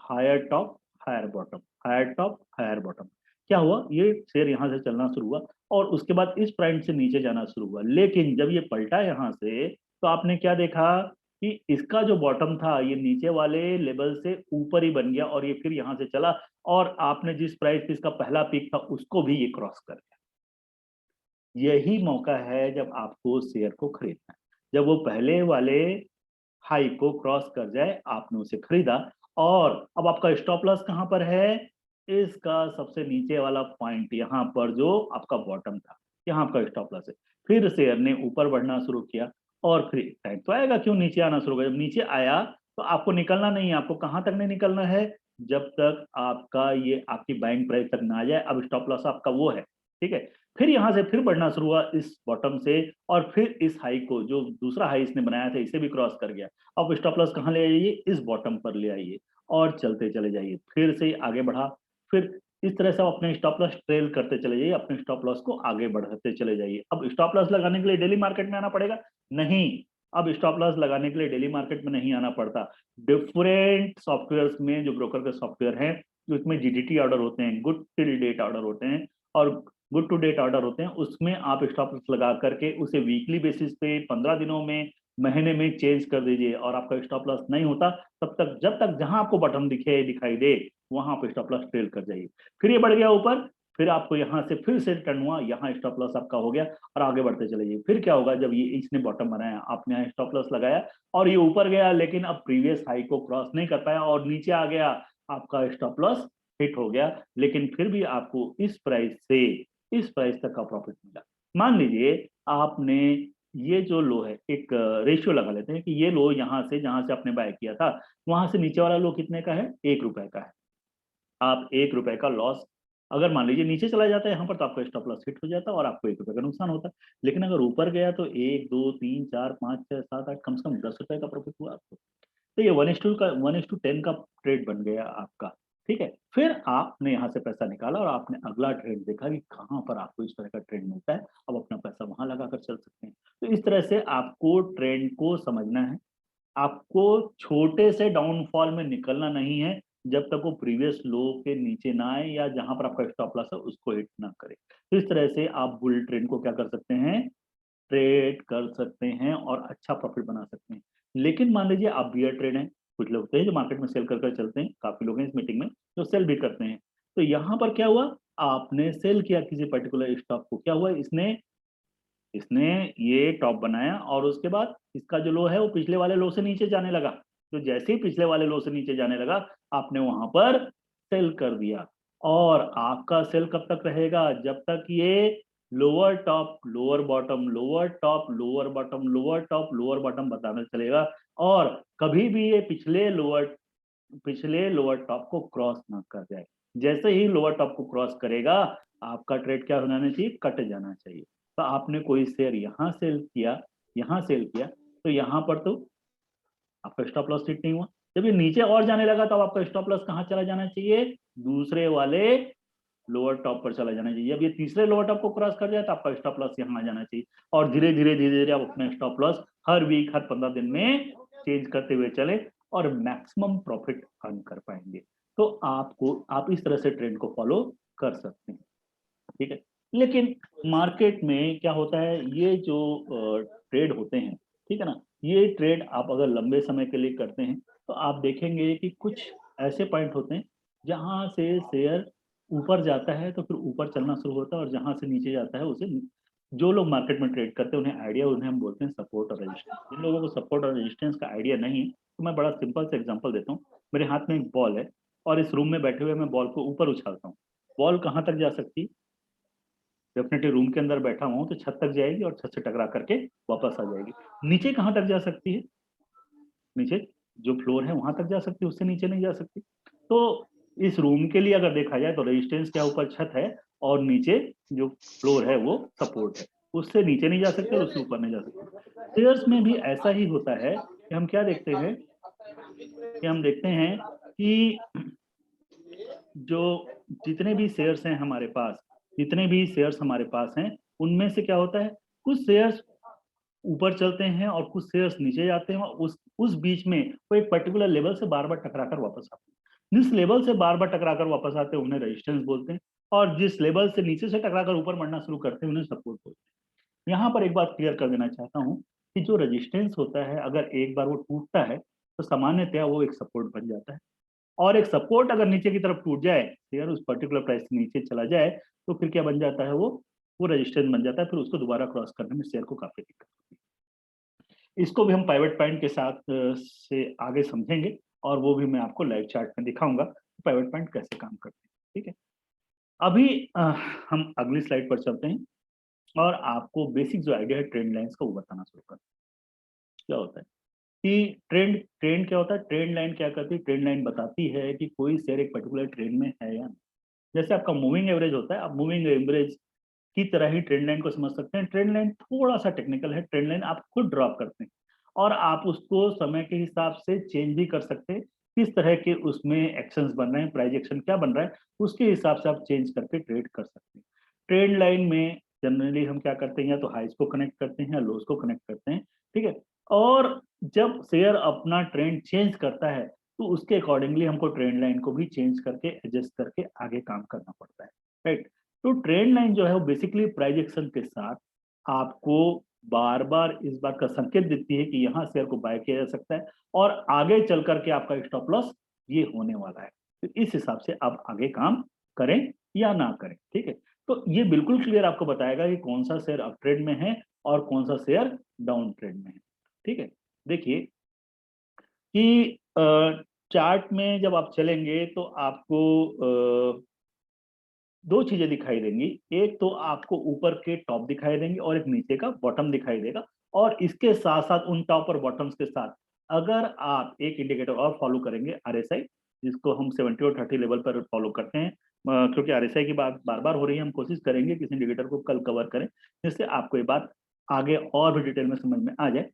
higher top higher bottom. Higher top higher bottom क्या हुआ, ये शेयर यहाँ से चलना शुरू हुआ और उसके बाद इस पॉइंट से नीचे जाना शुरू हुआ, लेकिन जब ये पलटा यहाँ से, तो आपने क्या देखा कि इसका जो बॉटम था ये नीचे वाले लेवल से ऊपर ही बन गया, और ये फिर यहाँ से चला, और आपने जिस प्राइस पे इसका पहला पीक था उसको भी ये क्रॉस कर गया। यही मौका है जब आपको शेयर को खरीदना है, जब वो पहले वाले हाई को क्रॉस कर जाए, आपने उसे खरीदा, और अब आपका स्टॉप लॉस कहां पर है, इसका सबसे नीचे वाला पॉइंट यहाँ पर जो आपका बॉटम था, यहाँ आपका स्टॉप लॉस है। फिर शेयर ने ऊपर बढ़ना शुरू किया, और फिर टाइम तो आएगा क्यों नीचे आना शुरू होगा, जब नीचे आया तो आपको निकलना नहीं है। आपको कहां तक नहीं निकलना है, जब तक आपका ये आपकी बाइंग प्राइस तक ना आ जाए। अब स्टॉप लॉस आपका वो है, ठीक है। फिर यहाँ से फिर बढ़ना शुरू हुआ इस बॉटम से, और फिर इस हाई को, जो दूसरा हाई इसने बनाया था, इसे भी क्रॉस कर गया। अब स्टॉप लॉस कहाँ ले आइए, इस बॉटम पर ले आइए और चलते चले जाइए, फिर से आगे बढ़ा। फिर इस तरह से आप अपने स्टॉप लॉस ट्रेल करते चले जाइए, अपने स्टॉप लॉस को आगे बढ़ाते चले जाइए। अब स्टॉप लॉस लगाने के लिए डेली मार्केट में आना पड़ेगा, नहीं, अब स्टॉप लॉस लगाने के लिए डेली मार्केट में नहीं आना पड़ता। डिफरेंट सॉफ्टवेयर में, जो ब्रोकर के सॉफ्टवेयर हैं, जो इसमें जीडीटी ऑर्डर होते हैं, गुड टिल डेट ऑर्डर होते हैं, और गुड टू डेट ऑर्डर होते हैं, उसमें आप स्टॉप लॉस लगा करके उसे वीकली बेसिस पे 15 दिनों में, महीने में चेंज कर दीजिए, और आपका स्टॉप लॉस नहीं होता तब तक, जब तक जहां आपको बटन दिखाई दे वहां पे स्टॉप लॉस ट्रेल कर जाइए। फिर ये बढ़ गया ऊपर, फिर आपको यहाँ से फिर से रिटर्न हुआ, यहाँ स्टॉप लॉस आपका हो गया, और आगे बढ़ते चले जाइए। फिर क्या होगा, जब ये इसने बॉटम बनाया, आपने यहाँ स्टॉप लॉस लगाया और ये ऊपर गया, लेकिन अब प्रीवियस हाई को क्रॉस नहीं कर पाया और नीचे आ गया, आपका स्टॉप लॉस हिट हो गया, लेकिन फिर भी आपको इस प्राइस तक का प्रॉफिट मिला। मान लीजिए आपने ये जो लो है, एक रेशियो लगा लेते हैं कि ये लो यहाँ से, जहां से आपने बाय किया था, वहां से नीचे वाला लो कितने का है, 1 रुपए का है। आप 1 रुपए का लॉस, अगर मान लीजिए नीचे चला जाता है यहाँ पर, तो आपका स्टॉप लॉस हिट हो जाता है और आपको 1 रुपए का नुकसान होता है। लेकिन अगर ऊपर गया तो 1 2 3 4 5 6 7 8, कम से कम 10 रुपए का प्रॉफिट हुआ आपको। तो ये 1:10 का ट्रेड बन गया आपका, ठीक है। फिर आपने यहाँ से पैसा निकाला और आपने अगला ट्रेड देखा कि कहाँ पर आपको इस तरह का ट्रेंड मिलता है, अब अपना पैसा वहां लगाकर चल सकते हैं। तो इस तरह से आपको ट्रेंड को समझना है, आपको छोटे से डाउनफॉल में निकलना नहीं है जब तक वो प्रीवियस लो के नीचे ना आए या जहां पर आपका स्टॉप लॉस है उसको हिट ना करे। तो इस तरह से आप बुल ट्रेंड को क्या कर सकते हैं, ट्रेड कर सकते हैं और अच्छा प्रॉफिट बना सकते हैं। लेकिन मान लीजिए आप बियर ट्रेड हैं, कुछ लोग होते हैं जो मार्केट में सेल कर कर चलते हैं, काफी लोग हैं इस मीटिंग में जो सेल भी करते हैं। तो यहाँ पर क्या हुआ, आपने सेल किया किसी पर्टिकुलर स्टॉक को, क्या हुआ, इसने इसने ये टॉप बनाया और उसके बाद इसका जो लो है वो पिछले वाले लो से नीचे जाने लगा। तो जैसे ही पिछले वाले लो से नीचे जाने लगा, आपने वहां पर सेल कर दिया। और आपका सेल कब तक रहेगा, जब तक ये lower top lower bottom lower top lower bottom lower top lower bottom बताना चलेगा। और कभी भी ये पिछले लोअर टॉप को क्रॉस ना कर जाए। जैसे ही लोअर टॉप को क्रॉस करेगा, आपका ट्रेड क्या हो जाना चाहिए, कट जाना चाहिए। तो आपने कोई शेयर यहाँ सेल किया, यहाँ सेल किया, तो यहाँ पर तो आपका स्टॉप लॉस हिट नहीं हुआ। जब ये नीचे और जाने लगा तो आपका स्टॉप लॉस कहाँ चला जाना चाहिए, दूसरे वाले लोअर टॉप पर चला जाना चाहिए। अब ये तीसरे लोअर टॉप को क्रॉस कर जाए तो आपका स्टॉप लॉस यहाँ आ जाना चाहिए। और धीरे धीरे आप अपना स्टॉप लॉस हर वीक हर 15 दिन में चेंज करते हुए चले और मैक्सिमम प्रॉफिट अर्न कर पाएंगे। तो आप इस तरह से ट्रेंड को फॉलो कर सकते हैं, ठीक है। लेकिन मार्केट में क्या होता है, ये जो ट्रेड होते हैं, ठीक है ना, ये ट्रेड आप अगर लंबे समय के लिए करते हैं तो आप देखेंगे कि कुछ ऐसे पॉइंट होते हैं जहां से शेयर ऊपर जाता है तो फिर ऊपर चलना शुरू होता है, और जहां से नीचे जाता है उसे, जो लोग मार्केट में ट्रेड करते हैं उन्हें आइडिया, उन्हें हम बोलते हैं सपोर्ट और रेजिस्टेंस। जिन लोगों को सपोर्ट और रेजिस्टेंस का आइडिया नहीं है तो मैं बड़ा सिंपल से एग्जांपल देता हूँ। मेरे हाथ में एक बॉल है और इस रूम में बैठे हुए मैं बॉल को ऊपर उछालता हूँ। बॉल कहाँ तक जा सकती है, डेफिनेटली रूम के अंदर बैठा हुआ हूँ तो छत तक जाएगी और छत से टकरा करके वापस आ जाएगी। नीचे कहाँ तक जा सकती है, नीचे जो फ्लोर है वहां तक जा सकती है, उससे नीचे नहीं जा सकती। तो इस रूम के लिए अगर देखा जाए तो रेजिस्टेंस क्या ऊपर छत है और नीचे जो फ्लोर है वो सपोर्ट है, उससे नीचे नहीं जा सकते और उससे ऊपर नहीं जा सकते। शेयर्स में भी ऐसा ही होता है कि हम क्या देखते हैं, कि जो जितने भी शेयर्स हैं हमारे पास, जितने भी शेयर्स हमारे पास हैं, उनमें से क्या होता है, कुछ शेयर्स ऊपर चलते हैं और कुछ शेयर्स नीचे जाते हैं, और उस बीच में वो एक पर्टिकुलर लेवल से बार बार टकरा कर वापस आते हैं। जिस लेवल से बार बार टकरा कर वापस आते हैं उन्हें रेजिस्टेंस बोलते हैं, और जिस लेवल से नीचे से टकरा कर ऊपर बढ़ना शुरू करते हैं उन्हें सपोर्ट बोलते हैं। यहाँ पर एक बात क्लियर कर देना चाहता हूँ कि जो रेजिस्टेंस होता है अगर एक बार वो टूटता है तो सामान्यतया वो एक सपोर्ट बन जाता है। और एक सपोर्ट अगर नीचे की तरफ टूट जाए, शेयर उस पर्टिकुलर प्राइस से नीचे चला जाए, तो फिर क्या बन जाता है, वो रेजिस्टेंस बन जाता है। फिर उसको दोबारा क्रॉस करने में शेयर को काफी दिक्कत होती है। इसको भी हम पाइवट पॉइंट के साथ से आगे समझेंगे, और वो भी मैं आपको लाइव चार्ट में दिखाऊंगा पाइवट पॉइंट कैसे काम करते हैं, ठीक है। अभी हम अगली स्लाइड पर चलते हैं और आपको बेसिक जो आइडिया है ट्रेंड लाइंस का वो बताना शुरू करते हैं। क्या होता है कि ट्रेंड ट्रेंड क्या होता है, ट्रेंड लाइन क्या करती है, ट्रेंड लाइन बताती है कि कोई शेयर एक पर्टिकुलर ट्रेंड में है या नहीं। जैसे आपका मूविंग एवरेज होता है, आप मूविंग एवरेज की तरह ही ट्रेंड लाइन को समझ सकते हैं। ट्रेंड लाइन थोड़ा सा टेक्निकल है, ट्रेंड लाइन आप खुद ड्रॉ करते हैं और आप उसको समय के हिसाब से चेंज भी कर सकते हैं। किस तरह के उसमें एक्शंस बन रहे हैं, प्राइस एक्शन क्या बन रहा है, उसके हिसाब से आप चेंज करके ट्रेड कर सकते हैं। ट्रेंड लाइन में जनरली हम क्या करते हैं, या तो हाइस को कनेक्ट करते हैं या लोस को कनेक्ट करते हैं, ठीक है। और जब शेयर अपना ट्रेंड चेंज करता है तो उसके अकॉर्डिंगली हमको ट्रेंड लाइन को भी चेंज करके एडजस्ट करके आगे काम करना पड़ता है, राइट। तो ट्रेंड लाइन जो है वो बेसिकली प्राइस एक्शन के साथ आपको बार बार इस बात का संकेत देती है कि यहाँ शेयर को बाय किया जा सकता है और आगे चल करके आपका स्टॉप लॉस ये होने वाला है। तो इस हिसाब से आप आगे काम करें या ना करें, ठीक है। तो ये बिल्कुल क्लियर आपको बताएगा कि कौन सा शेयर अप ट्रेंड में है और कौन सा शेयर डाउन ट्रेंड में है, ठीक है। देखिए कि चार्ट में जब आप चलेंगे तो आपको दो चीजें दिखाई देंगी। एक तो आपको ऊपर के टॉप दिखाई देंगे और एक नीचे का बॉटम दिखाई देगा। और इसके साथ साथ उन टॉप और बॉटम्स के साथ अगर आप एक इंडिकेटर और फॉलो करेंगे, आरएसआई, जिसको हम 70 और 30 लेवल पर फॉलो करते हैं, क्योंकि आरएसआई की बात बार बार हो रही है, हम कोशिश करेंगे किसी इंडिकेटर को कल कवर करें जिससे आपको ये बात आगे और भी डिटेल में समझ में आ जाए।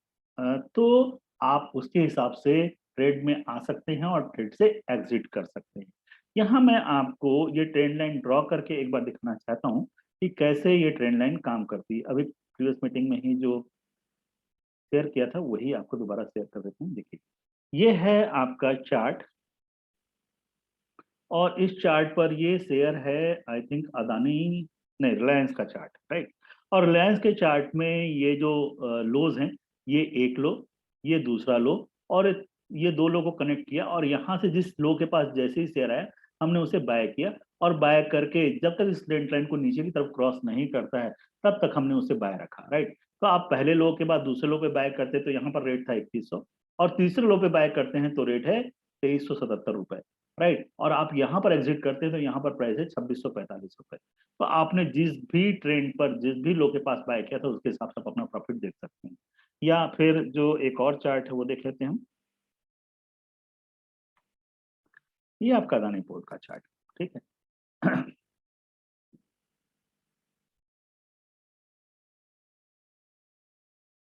तो आप उसके हिसाब से ट्रेड में आ सकते हैं और ट्रेड से एग्जिट कर सकते हैं। यहाँ मैं आपको ये ट्रेंड लाइन ड्रॉ करके एक बार दिखाना चाहता हूँ कि कैसे ये ट्रेंड लाइन काम करती है। अभी प्रीवियस मीटिंग में ही जो शेयर किया था वही आपको दोबारा शेयर कर देता हूँ। देखिए, ये है आपका चार्ट, और इस चार्ट पर ये शेयर है आई थिंक अदानी, नहीं, रिलायंस का चार्ट, राइट। और रिलायंस के चार्ट में ये जो लोज हैं, ये एक लो, ये दूसरा लो, और ये दो लो को कनेक्ट किया, और यहाँ से जिस लो के पास जैसे ही शेयर आया हमने उसे बाय किया, और बाय करके जब तक इस ट्रेंड लाइन को नीचे की तरफ क्रॉस नहीं करता है तब तक हमने उसे बाय रखा, राइट। तो आप पहले लो के बाद दूसरे लो पे बाय करते तो यहाँ पर रेट था 3100, और तीसरे लो पे बाय करते हैं तो रेट है 2377 रुपए, राइट। और आप यहाँ पर एग्जिट करते हैं तो यहाँ पर प्राइस है 2645 रुपए। तो आपने जिस भी ट्रेंड पर जिस भी लो के पास बाय किया था उसके हिसाब से आप अपना प्रॉफिट देख सकते हैं। या फिर जो एक और चार्ट है वो देख लेते हैं हम। ये आपका अदानी पोर्ट का चार्ट, ठीक है।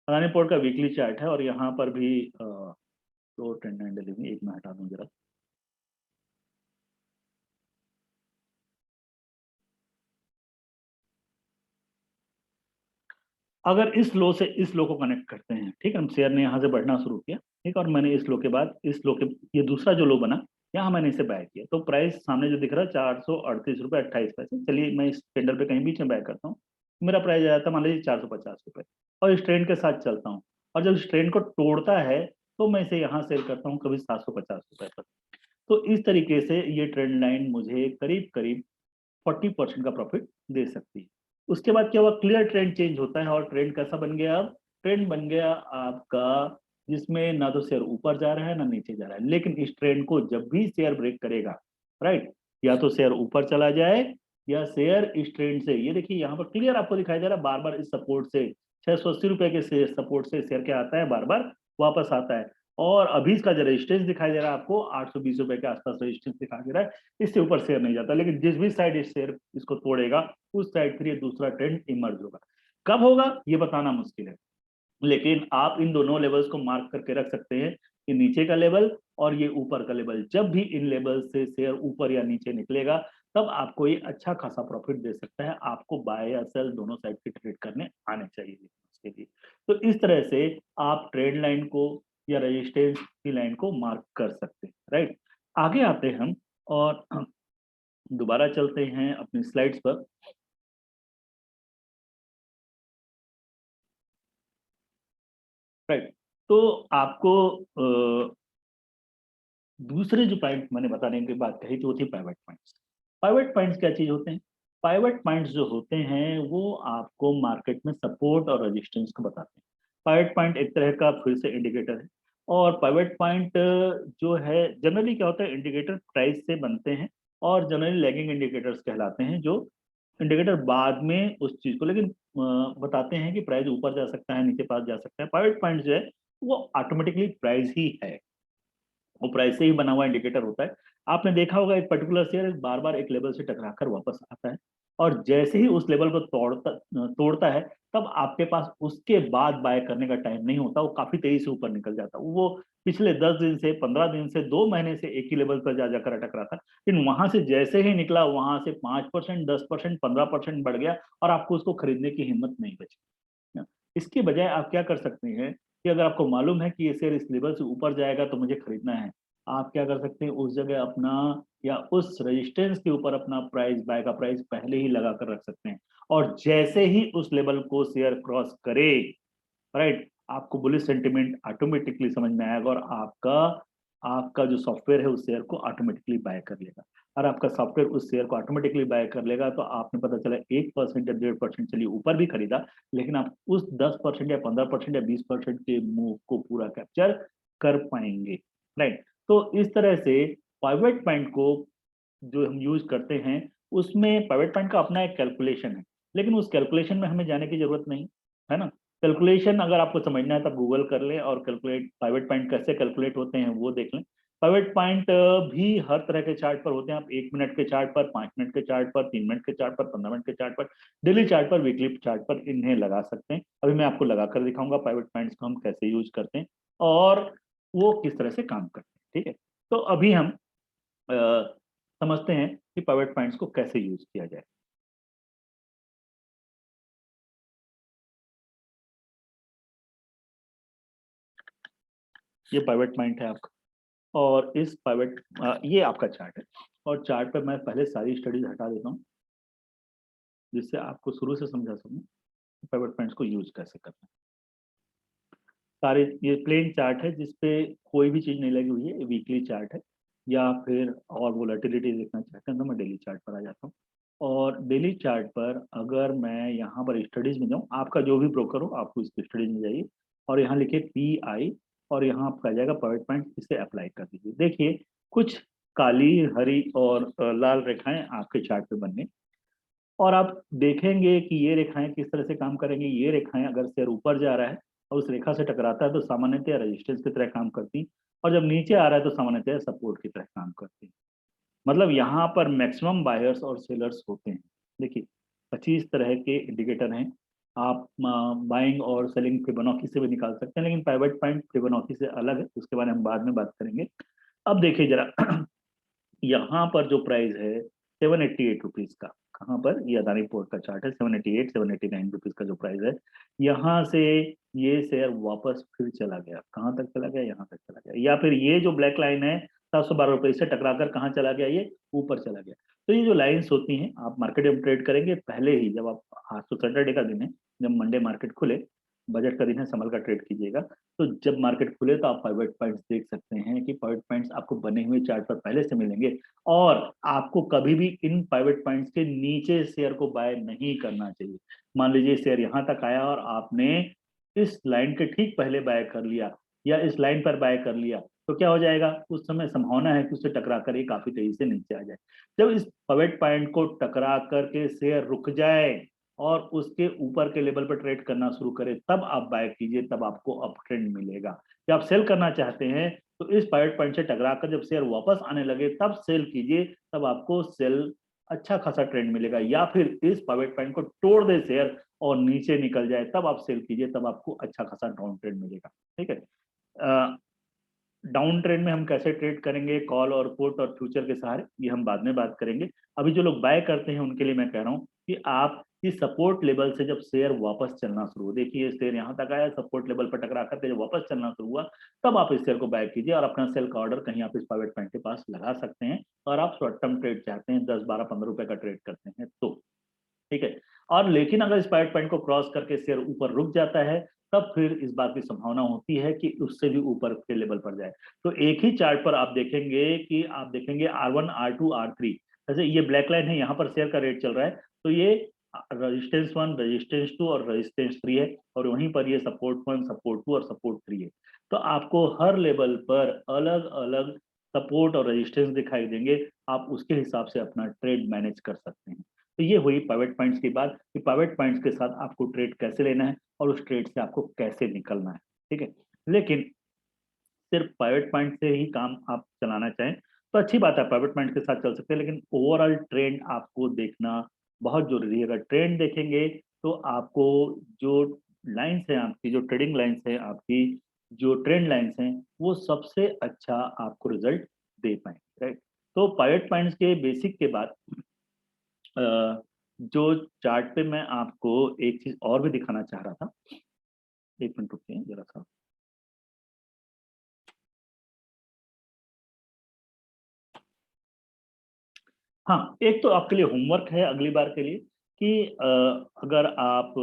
अदानी पोर्ट का वीकली चार्ट है, और यहाँ पर भी दो ट्रेंड लाइन डली हुई, एक मैं हटा दूं जरा। अगर इस लो से इस लो को कनेक्ट करते हैं, ठीक है, हम शेयर ने यहाँ से बढ़ना शुरू किया, ठीक, और मैंने इस लो के बाद इस लो के, ये दूसरा जो लो बना, यहाँ मैंने इसे बाय किया, तो प्राइस सामने जो दिख रहा है 438 रुपये 28 पैसे। चलिए मैं इस टेंडर पे कहीं बीच में बाय करता हूँ, मेरा प्राइस आया था मान लीजिए 450 रुपये, और इस ट्रेंड के साथ चलता हूँ, और जब इस ट्रेंड को तोड़ता है तो मैं इसे यहाँ सेल करता हूँ कभी 750 रुपये तक। तो इस तरीके से ये ट्रेंड लाइन मुझे करीब करीब 40% का प्रॉफिट दे सकती है। उसके बाद क्या हुआ, क्लियर ट्रेंड चेंज होता है, और ट्रेंड कैसा बन गया, अब ट्रेंड बन गया आपका जिसमें ना तो शेयर ऊपर जा रहा है ना नीचे जा रहा है, लेकिन इस ट्रेंड को जब भी शेयर ब्रेक करेगा, राइट, या तो शेयर ऊपर चला जाए या शेयर इस ट्रेंड से, ये देखिए यहाँ पर क्लियर आपको दिखाई दे रहा है, बार बार इस सपोर्ट से 680 रुपए के शेयर सपोर्ट से शेयर क्या आता है, बार बार वापस आता है। और अभी इसका जो रेजिस्टेंस दिखाई दे रहा है आपको 820 रुपए के आसपास रेजिस्टेंस दिखाई दे रहा है, इससे ऊपर शेयर नहीं जाता, लेकिन जिस भी साइड इस शेयर इसको तोड़ेगा उस साइड फिर ये दूसरा ट्रेंड इमर्ज होगा। कब होगा ये बताना मुश्किल है, लेकिन आप इन दोनों लेवल्स को मार्क करके रख सकते हैं कि नीचे का लेवल और ये ऊपर का लेवल, जब भी इन लेवल से शेयर ऊपर या नीचे निकलेगा तब आपको ये अच्छा खासा प्रॉफिट दे सकता है। आपको बाय या सेल दोनों साइड के ट्रेड करने आने चाहिए उसके लिए। तो इस तरह से आप ट्रेड लाइन को या रेजिस्टेंस की लाइन को मार्क कर सकते हैं, राइट। आगे आते हैं हम और दोबारा चलते हैं अपनी स्लाइड्स पर। राइट, तो आपको दूसरे जो पॉइंट मैंने बताने की बात कही तो वो थी पाइवट पॉइंट्स। पाइवट पॉइंट्स क्या चीज होते हैं, पाइवट पॉइंट्स जो होते हैं वो आपको मार्केट में सपोर्ट और रेजिस्टेंस को बताते हैं। पाइवट पॉइंट एक तरह का फिर से इंडिकेटर है, और पाइवट पॉइंट जो है जनरली क्या होता है, इंडिकेटर प्राइस से बनते हैं, और जनरली लैगिंग इंडिकेटर्स कहलाते हैं, जो इंडिकेटर बाद में उस चीज को लेकिन बताते हैं कि प्राइस ऊपर जा सकता है नीचे पास जा सकता है। पाइवट पॉइंट जो है वो ऑटोमेटिकली प्राइस ही है, वो प्राइस से ही बना हुआ इंडिकेटर होता है। आपने देखा होगा एक पर्टिकुलर शेयर बार बार एक लेवल से टकराकर वापस आता है, और जैसे ही उस लेवल को तोड़ता है तब आपके पास उसके बाद बाय करने का टाइम नहीं होता, वो काफी तेजी से ऊपर निकल जाता है। वो पिछले 10 दिन से 15 दिन से 2 महीने से एक ही लेवल पर जा जाकर अटक रहा था, लेकिन वहां से जैसे ही निकला वहां से 5%, 10%, 15% बढ़ गया, और आपको उसको खरीदने की हिम्मत नहीं बची। इसके बजाय आप क्या कर सकते हैं कि अगर आपको मालूम है कि ये शेयर इस लेवल से ऊपर जाएगा तो मुझे खरीदना है, आप क्या कर सकते हैं, उस जगह अपना या उस रेजिस्टेंस के ऊपर अपना प्राइस, बाय का प्राइस पहले ही लगा कर रख सकते हैं, और जैसे ही उस लेवल को शेयर क्रॉस करे, राइट, आपको बुलिश सेंटिमेंट ऑटोमेटिकली समझ में आएगा, और आपका आपका जो सॉफ्टवेयर है उस शेयर को ऑटोमेटिकली बाय कर लेगा। और आपका सॉफ्टवेयर उस शेयर को ऑटोमेटिकली बाय कर लेगा तो आपने पता चला 1% या 1.5% चलिए ऊपर भी खरीदा, लेकिन आप उस 10% या 15% या 20% के मूव को पूरा कैप्चर कर पाएंगे, राइट। तो इस तरह से पाइवट पॉइंट को जो हम यूज करते हैं उसमें पाइवट पॉइंट का अपना एक कैलकुलेशन है, लेकिन उस कैलकुलेशन में हमें जाने की जरूरत नहीं है ना। कैलकुलेशन अगर आपको समझना है तब गूगल कर लें, और कैलकुलेट पाइवट पॉइंट कैसे कैलकुलेट होते हैं वो देख लें। पाइवट पॉइंट भी हर तरह के चार्ट पर होते हैं, आप 1 मिनट के चार्ट पर, 5 मिनट के चार्ट पर, 3 मिनट के चार्ट पर, 15 मिनट के चार्ट पर, डेली चार्ट पर, वीकली चार्ट पर इन्हें लगा सकते हैं। अभी मैं आपको लगा कर दिखाऊंगा पाइवट पॉइंट्स को हम कैसे यूज करते हैं, और वो किस तरह से काम करते हैं। ठीक है, तो अभी हम समझते हैं कि पाइवट पॉइंट्स को कैसे यूज किया जाए। ये पाइवट पॉइंट है आपका, और इस पाइवट ये आपका चार्ट है, और चार्ट पे मैं पहले सारी स्टडीज हटा देता हूँ जिससे आपको शुरू से समझा सकूँ पाइवट पॉइंट्स को यूज कैसे करना है। सारे ये प्लेन चार्ट है जिसपे कोई भी चीज नहीं लगी हुई है, वीकली चार्ट है, या फिर और वोलेटिलिटी देखना चाहते हैं तो मैं डेली चार्ट पर आ जाता हूँ। और डेली चार्ट पर अगर मैं यहाँ पर स्टडीज में जाऊँ, आपका जो भी ब्रोकर हो आपको इसकी स्टडीज में जाइए और यहाँ लिखिए PI, और यहाँ आपका आ जाएगा पावर पॉइंट, इसे अप्लाई कर दीजिए। देखिए कुछ काली, हरी और लाल रेखाएं आपके चार्ट पे बन गई, और आप देखेंगे कि ये रेखाएं किस तरह से काम करेंगी। ये रेखाएं अगर शेयर ऊपर जा रहा है और उस रेखा से टकराता है तो सामान्यतः रेजिस्टेंस की तरह काम करती, और जब नीचे आ रहा है तो सामान्यतः सपोर्ट की तरह काम करती। मतलब यहाँ पर मैक्सिमम बायर्स और सेलर्स होते हैं। देखिए 25 तरह के इंडिकेटर हैं, आप बाइंग और सेलिंग फिबोनाची से भी निकाल सकते हैं, लेकिन पाइवट पॉइंट फिबोनाची से अलग है, उसके बारे में हम बाद में बात करेंगे। अब देखिए जरा यहाँ पर जो प्राइस है 788 रुपीज का, कहाँ पर, ये अदानी पोर्ट का चार्ट है, 788 789 रुपीज का जो प्राइस है। यहाँ से ये शेयर वापस फिर चला गया, कहाँ तक चला गया, यहाँ तक चला गया, या फिर ये जो ब्लैक लाइन है 712 रुपये से टकराकर कहाँ चला गया, ये ऊपर चला गया। तो ये जो लाइंस होती हैं, आप मार्केट में ट्रेड करेंगे पहले ही, जब आप, आज तो सैटरडे का दिन है, जब मंडे मार्केट खुले, बजट का दिन है, संभल का ट्रेड कीजिएगा। तो जब मार्केट खुले तो आप पाइवट पॉइंट्स देख सकते हैं कि पाइवट पॉइंट्स आपको बने हुए चार्ट पर पहले से मिलेंगे, और आपको कभी भी इन पाइवट पॉइंट्स के नीचे शेयर को बाय नहीं करना चाहिए। मान लीजिए शेयर यहाँ तक आया और आपने इस लाइन के ठीक पहले बाय कर लिया, या इस लाइन पर बाय कर लिया, तो क्या हो जाएगा, उस समय संभावना है कि उससे टकरा कर ये काफी तेजी से नीचे आ जाए। जब इस पाइवट पॉइंट को टकरा करके शेयर रुक जाए और उसके ऊपर के लेवल पर ट्रेड करना शुरू करे, तब आप बाय कीजिए, तब आपको अप ट्रेंड मिलेगा। या आप सेल करना चाहते हैं तो इस पाइवट पॉइंट से टकराकर जब शेयर वापस आने लगे तब सेल कीजिए, तब आपको सेल अच्छा खासा ट्रेंड मिलेगा। या फिर इस पाइवट पॉइंट को तोड़ दे शेयर और नीचे निकल जाए, तब आप सेल कीजिए, तब आपको अच्छा खासा डाउन ट्रेंड मिलेगा। ठीक है, डाउन ट्रेंड में हम कैसे ट्रेड करेंगे, कॉल और पुट और फ्यूचर के सहारे, ये हम बाद में बात करेंगे। अभी जो लोग बाय करते हैं उनके लिए मैं कह रहा हूँ कि आप इस सपोर्ट लेवल से जब शेयर वापस चलना शुरू हो, देखिए शेयर यहाँ तक आया, सपोर्ट लेवल पर टकरा करके जब वापस चलना शुरू हुआ, तब आप इस शेयर को बाय कीजिए, और अपना सेल का ऑर्डर कहीं आप इस पाइवट पॉइंट के पास लगा सकते हैं। और आप शॉर्ट टर्म ट्रेड चाहते हैं, 10 12 15 रुपए का ट्रेड करते हैं तो, ठीक है। और लेकिन अगर इस पाइवट पॉइंट को क्रॉस करके शेयर ऊपर रुक जाता है, तब फिर इस बात की संभावना होती है कि उससे भी ऊपर के लेवल पर जाए। तो एक ही चार्ट पर आप देखेंगे कि आप देखेंगे R1 R2 R3, जैसे ये ब्लैक लाइन है, यहाँ पर शेयर का रेट चल रहा है, तो ये रेजिस्टेंस 1, रेजिस्टेंस 2 और रेजिस्टेंस 3 है, और वहीं पर ये सपोर्ट 1, सपोर्ट 2 और सपोर्ट 3 है। तो आपको हर लेवल पर अलग अलग सपोर्ट और रेजिस्टेंस दिखाई देंगे, आप उसके हिसाब से अपना ट्रेड मैनेज कर सकते हैं। तो ये हुई पाइवट पॉइंट्स की बात कि पाइवट पॉइंट्स के साथ आपको ट्रेड कैसे लेना है और उस ट्रेड से आपको कैसे निकलना है। ठीक है, लेकिन सिर्फ पाइवट पॉइंट से ही काम आप चलाना चाहें तो अच्छी बात है, पाइवट पॉइंट के साथ चल सकते हैं, लेकिन ओवरऑल ट्रेंड आपको देखना बहुत जरूरी है। अगर ट्रेंड देखेंगे तो आपको जो लाइंस है, आपकी जो ट्रेडिंग लाइंस है, आपकी जो ट्रेंड लाइंस हैं, वो सबसे अच्छा आपको रिजल्ट दे पाएंगे, राइट। तो पाइवट पॉइंट्स के बेसिक के बाद जो चार्ट पे मैं आपको एक चीज और भी दिखाना चाह रहा था, एक मिनट रुकिए जरा सा। हाँ, एक तो आपके लिए होमवर्क है अगली बार के लिए कि अगर आप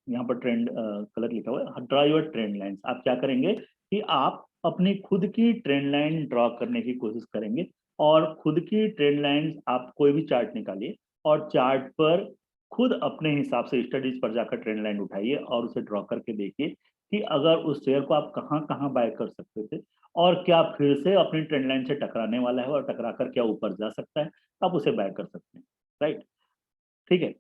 यहाँ पर ट्रेंड कलर लिखा हुआ है, ड्रा योर ट्रेंड लाइंस, आप क्या करेंगे कि आप अपनी खुद की ट्रेंड लाइन ड्रॉ करने की कोशिश करेंगे, और खुद की ट्रेंड लाइंस आप कोई भी चार्ट निकालिए और चार्ट पर खुद अपने हिसाब से स्टडीज पर जाकर ट्रेंड लाइन उठाइए और उसे ड्रॉ करके देखिए कि अगर उस शेयर को आप कहाँ कहाँ बाय कर सकते थे, और क्या फिर से अपनी ट्रेंड लाइन से टकराने वाला है, और टकरा कर क्या ऊपर जा सकता है, आप उसे बाय कर सकते हैं, राइट। ठीक है,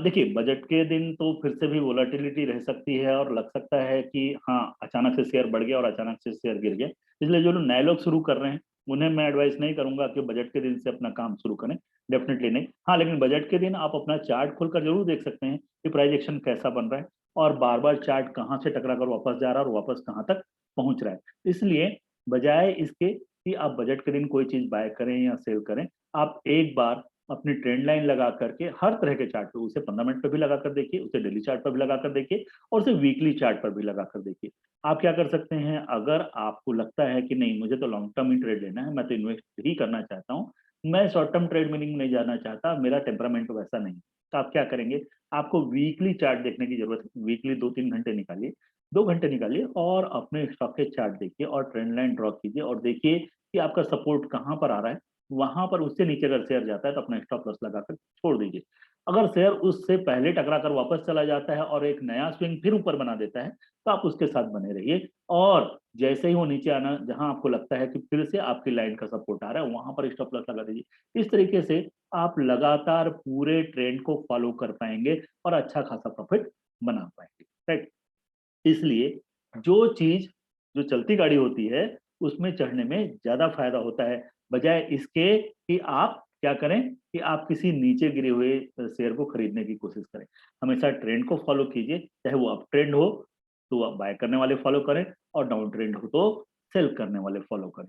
देखिए बजट के दिन तो फिर से भी वोलेटिलिटी रह सकती है, और लग सकता है कि हाँ अचानक से शेयर बढ़ गया और अचानक से शेयर गिर गया। इसलिए जो लोग नए लोग शुरू कर रहे हैं उन्हें मैं एडवाइस नहीं करूंगा कि बजट के दिन से अपना काम शुरू करें, डेफिनेटली नहीं। हाँ, लेकिन बजट के दिन आप अपना चार्ट खोलकर जरूर देख सकते हैं कि प्राइस एक्शन कैसा बन रहा है, और बार बार चार्ट कहाँ से टकरा कर वापस जा रहा है और वापस कहाँ तक पहुंच रहा है। इसलिए बजाय इसके कि आप बजट के दिन कोई चीज बाय करें या सेल करें, आप एक बार अपनी ट्रेंड लाइन लगा करके हर तरह के चार्ट पे, उसे 15 मिनट पे भी लगा कर देखिए, उसे डेली चार्ट पर भी लगा कर देखिए, और उसे वीकली चार्ट पर भी लगा कर देखिए। आप क्या कर सकते हैं, अगर आपको लगता है कि नहीं मुझे तो लॉन्ग टर्म ही ट्रेड लेना है, मैं तो इन्वेस्ट ही करना चाहता हूँ, मैं शॉर्ट टर्म ट्रेड मीनिंग में नहीं जाना चाहता, मेरा टेम्परामेंट वैसा नहीं, तो आप क्या करेंगे, आपको वीकली चार्ट देखने की जरूरत है। वीकली 2-3 घंटे निकालिए, 2 घंटे निकालिए और अपने स्टॉक के चार्ट देखिए और ट्रेंड लाइन ड्रॉ कीजिए और देखिए कि आपका सपोर्ट कहाँ पर आ रहा है। वहां पर उससे नीचे अगर शेयर जाता है तो अपना स्टॉप लॉस लगाकर छोड़ दीजिए। अगर शेयर उससे पहले टकरा कर वापस चला जाता है और एक नया स्विंग फिर ऊपर बना देता है, तो आप उसके साथ बने रहिए, और जैसे ही वो नीचे आना, जहां आपको लगता है कि फिर से आपकी लाइन का सपोर्ट आ रहा है, वहां पर स्टॉप लॉस लगा दीजिए। इस तरीके से आप लगातार पूरे ट्रेंड को फॉलो कर पाएंगे और अच्छा खासा प्रॉफिट बना पाएंगे, राइट। इसलिए जो चीज जो चलती गाड़ी होती है उसमें चढ़ने में ज्यादा फायदा होता है, बजाय इसके कि आप क्या करें कि आप किसी नीचे गिरे हुए शेयर को खरीदने की कोशिश करें। हमेशा ट्रेंड को फॉलो कीजिए, चाहे वो अप ट्रेंड हो तो आप बाय करने वाले फॉलो करें, और डाउन ट्रेंड हो तो सेल करने वाले फॉलो करें।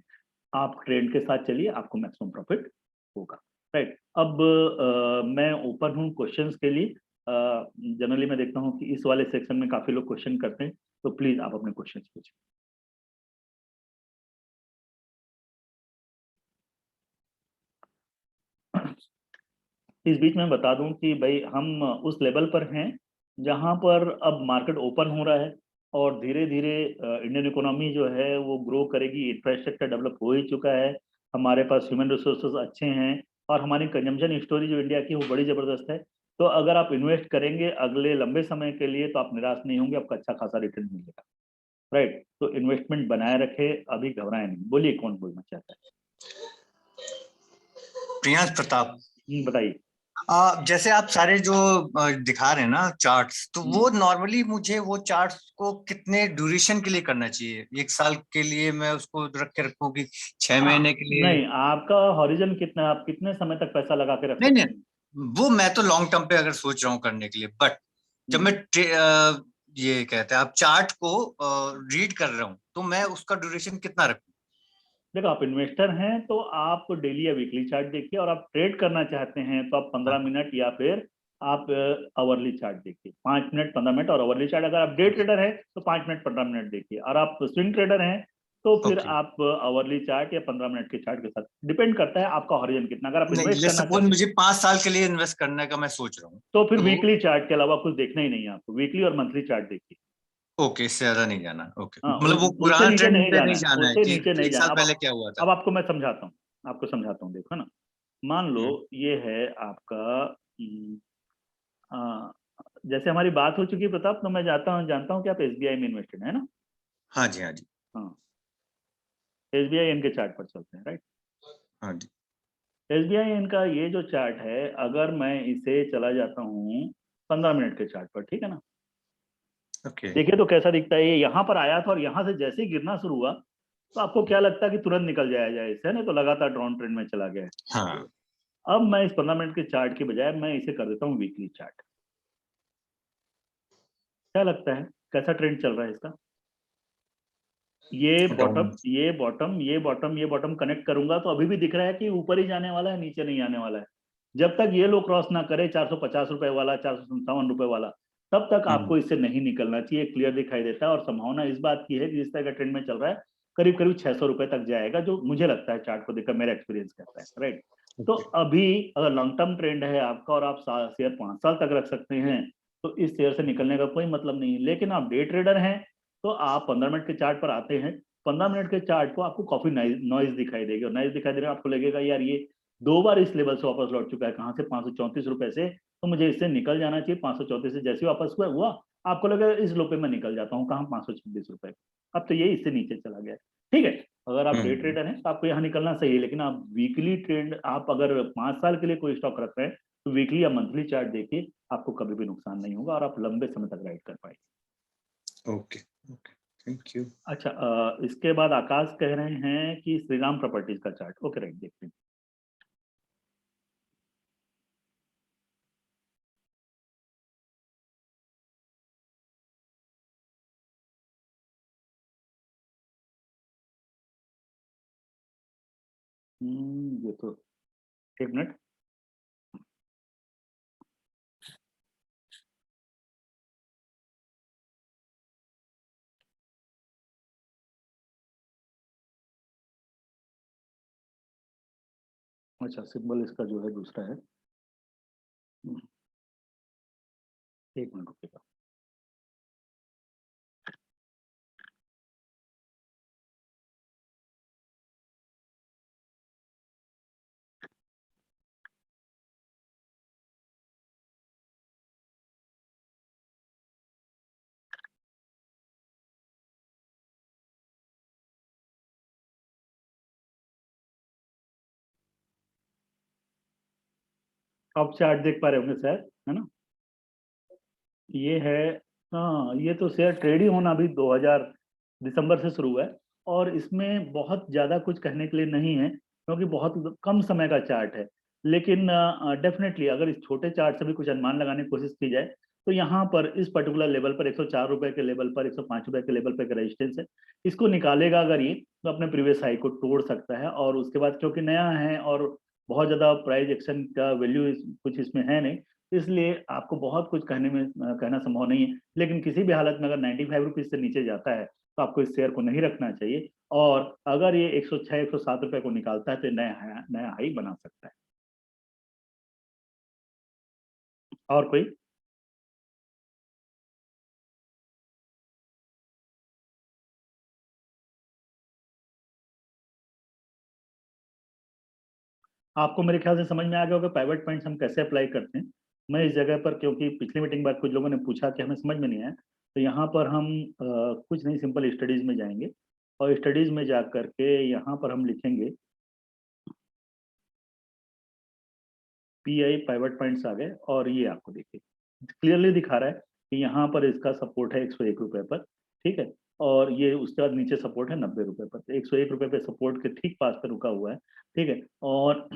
आप ट्रेंड के साथ चलिए, आपको मैक्सिमम प्रॉफिट होगा, राइट। अब मैं ओपन हूँ क्वेश्चंस के लिए। जनरली मैं देखता हूँ कि इस वाले सेक्शन में काफी लोग क्वेश्चन करते हैं, तो प्लीज आप अपने क्वेश्चन पूछें। इस बीच में बता दूं कि भाई हम उस लेवल पर हैं जहां पर अब मार्केट ओपन हो रहा है, और धीरे धीरे इंडियन इकोनॉमी जो है वो ग्रो करेगी, इंफ्रास्ट्रक्चर डेवलप हो ही चुका है, हमारे पास ह्यूमन रिसोर्सेज अच्छे हैं, और हमारी कंजम्पशन स्टोरी जो इंडिया की वो बड़ी जबरदस्त है। तो अगर आप इन्वेस्ट करेंगे अगले लंबे समय के लिए तो आप निराश नहीं होंगे, आपका अच्छा खासा रिटर्न मिलेगा, राइट। तो इन्वेस्टमेंट बनाए रखे, अभी घबराए नहीं। बोलिए कौन बोलना चाहता है? प्रियांश प्रताप। बताइए। जैसे आप सारे जो दिखा रहे हैं ना चार्ट्स, तो वो नॉर्मली मुझे वो चार्ट्स को कितने ड्यूरेशन के लिए करना चाहिए? 1 साल के लिए मैं उसको रख के रखूं कि 6 महीने के लिए? नहीं, आपका हॉरिजन कितना है, आप कितने समय तक पैसा लगा के रख नहीं सकते हैं? नहीं, वो मैं तो लॉन्ग टर्म पे अगर सोच रहा हूँ करने के लिए, बट जब मैं ये कहते हैं आप चार्ट को रीड कर रहा हूँ, तो मैं उसका ड्यूरेशन कितना रखूं? देखो, आप इन्वेस्टर हैं तो आप डेली या वीकली चार्ट देखिए, और आप ट्रेड करना चाहते हैं तो आप 15 मिनट या फिर आप आवरली चार्ट देखिए, 5 मिनट 15 मिनट, और आवरली चार्ट अगर आप डे ट्रेडर है तो 5 मिनट 15 मिनट देखिए, और आप स्विंग ट्रेडर हैं तो फिर ओके। आप आवरली चार्ट या 15 मिनट के चार्ट के साथ, डिपेंड करता है आपका हॉरिजन कितना। अगर आप नहीं, इन्वेस्ट लेट्स करना सपोज चाहते हैं मुझे 5 साल के लिए इन्वेस्ट करने का मैं सोच रहा हूँ, तो फिर तो वीकली चार्ट के अलावा कुछ देखना ही नहीं है आपको, वीकली और मंथली चार्ट देखिए। ओके, इससे ज्यादा नहीं जाना। ओके, हाँ, मतलब वो उससे पुराना नीचे ट्रेंड नहीं पे जाना नहीं है, जाना है उससे कि नीचे नहीं 1 साल जाना। पहले क्या हुआ था। अब आपको मैं समझाता हूँ, आपको समझाता हूँ, देखो ना। मान लो हम्म, ये है आपका आ, जैसे हमारी बात हो चुकी है प्रताप, तो मैं जानता हूँ कि आप एसबीआई में इन्वेस्टेड है ना। हाँ जी, हाँ जी, हाँ, एसबीआई इनके चार्ट पर चलते हैं, राइट। हाँ जी। एसबीआई इनका ये जो चार्ट है, अगर मैं इसे चला जाता हूँ 15 मिनट के चार्ट पर, ठीक है ना, ओके। देखिए तो कैसा दिखता है। ये यहाँ पर आया था और यहाँ से जैसे ही गिरना शुरू हुआ तो आपको क्या लगता है कि तुरंत निकल जाया जाए इससे, नहीं तो लगातार डाउन ट्रेंड में चला गया है। हाँ। अब मैं इस 15 मिनट के चार्ट के बजाय मैं इसे कर देता हूँ वीकली चार्ट। क्या लगता है कैसा ट्रेंड चल रहा है इसका? ये बॉटम, डाउन। ये बॉटम, ये बॉटम, ये बॉटम कनेक्ट करूंगा तो अभी भी दिख रहा है कि ऊपर ही जाने वाला है, नीचे नहीं आने वाला है। जब तक ये लो क्रॉस ना करे 450 रुपए वाला, 457 रुपए वाला, तब तक हम्म, आपको इससे नहीं निकलना चाहिए। क्लियर दिखाई देता है, और संभावना इस बात की है कि जिस तरह का ट्रेंड में चल रहा है करीब करीब 600 रुपए तक जाएगा, जो मुझे लगता है चार्ट को देखकर मेरा एक्सपीरियंस कहता है, राइट। तो ओके। अभी अगर लॉन्ग टर्म ट्रेंड है आपका और आप शेयर 5 साल तक रख सकते हैं, तो इस शेयर से निकलने का कोई मतलब नहीं है। लेकिन आप डे ट्रेडर हैं तो आप 15 मिनट के चार्ट पर आते हैं, 15 मिनट के चार्ट को आपको काफी नॉइज दिखाई देगी, और नॉइज दिखाई दे रहा है, आपको लगेगा यार ये 2 बार इस लेवल से वापस लौट चुका है, कहाँ से 534 रुपए से, तो मुझे इससे निकल जाना चाहिए। 534 से जैसे ही वापस हुआ हुआ आपको लगा इस लो पे मैं निकल जाता हूँ, कहाँ 526 रुपए। अब तो ये इससे नीचे चला गया, ठीक है। अगर आप डे हम्म, ट्रेडर हैं तो आपको यहाँ निकलना सही है, लेकिन आप वीकली ट्रेंड, आप अगर 5 साल के लिए कोई स्टॉक रख रहे हैं तो वीकली या मंथली चार्ट देखिए, आपको कभी भी नुकसान नहीं होगा और आप लंबे समय तक राइड कर पाएंगे। ओके। Okay, thank you. अच्छा, इसके बाद आकाश कह रहे हैं कि श्रीराम प्रॉपर्टीज का चार्ट, ओके राइट, देखते हैं। ये तो एक मिनट। अच्छा, सिंबल इसका जो है दूसरा है। एक मिनट रुकिएगा। आप चार्ट देख पा रहे होंगे शायद, है ना? ये है, हाँ, ये तो शेयर ट्रेड ही होना अभी 2000 दिसंबर से शुरू हुआ है, और इसमें बहुत ज़्यादा कुछ कहने के लिए नहीं है क्योंकि बहुत कम समय का चार्ट है। लेकिन डेफिनेटली अगर इस छोटे चार्ट से भी कुछ अनुमान लगाने की कोशिश की जाए तो यहाँ पर इस पर्टिकुलर लेवल पर 104 रुपए के लेवल पर, 105 रुपए के लेवल पर एक रेजिस्टेंस है। इसको निकालेगा अगर ये, तो अपने प्रीवियस हाई को तोड़ सकता है, और उसके बाद क्योंकि नया है और बहुत ज़्यादा प्राइस एक्शन का वैल्यू कुछ इसमें है नहीं, इसलिए आपको बहुत कुछ कहने में कहना संभव नहीं है। लेकिन किसी भी हालत में अगर 95 रुपीज से नीचे जाता है तो आपको इस शेयर को नहीं रखना चाहिए, और अगर ये 106 107 रुपए को निकालता है तो नया हाई बना सकता है। और कोई? आपको मेरे ख्याल से समझ में आ गया होगा पाइवट पॉइंट्स हम कैसे अप्लाई करते हैं। मैं इस जगह पर, क्योंकि पिछली मीटिंग बाद कुछ लोगों ने पूछा कि हमें समझ में नहीं आया, तो यहाँ पर हम कुछ नहीं, सिंपल स्टडीज में जाएंगे, और स्टडीज में जा करके यहाँ पर हम लिखेंगे PI पाइवट पॉइंट्स आ गए, और ये आपको देखिए क्लियरली दिखा रहा है कि यहाँ पर इसका सपोर्ट है 101 रुपए पर, ठीक है, और ये उसके बाद नीचे सपोर्ट है 90 रुपए पर। तो 101 रुपए पे सपोर्ट के ठीक पास पे रुका हुआ है, ठीक है। और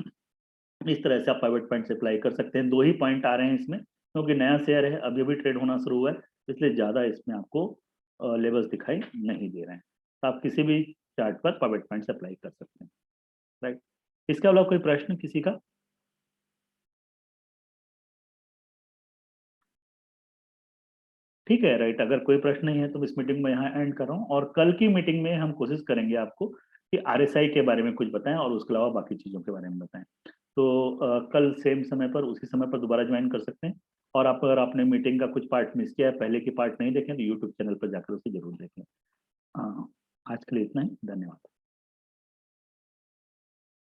इस तरह से आप पाइवट पॉइंट अप्लाई कर सकते हैं। 2 ही पॉइंट आ रहे हैं इसमें क्योंकि नया शेयर है, अभी अभी ट्रेड होना शुरू हुआ है, इसलिए ज़्यादा इसमें आपको लेवल्स दिखाई नहीं दे रहे हैं। तो आप किसी भी चार्ट पर पाइवट पॉइंट अप्लाई कर सकते हैं, राइट। इसके अलावा कोई प्रश्न किसी का? ठीक है, राइट। अगर कोई प्रश्न नहीं है तो इस मीटिंग में यहाँ एंड कर रहा हूँ, और कल की मीटिंग में हम कोशिश करेंगे आपको कि RSI के बारे में कुछ बताएं और उसके अलावा बाकी चीज़ों के बारे में बताएं। तो कल सेम समय पर, उसी समय पर दोबारा ज्वाइन कर सकते हैं। और आप, अगर आपने मीटिंग का कुछ पार्ट मिस किया है, पहले की पार्ट नहीं देखें, तो यूट्यूब चैनल पर जाकर उसे जरूर देखें। आज के लिए इतना ही, धन्यवाद।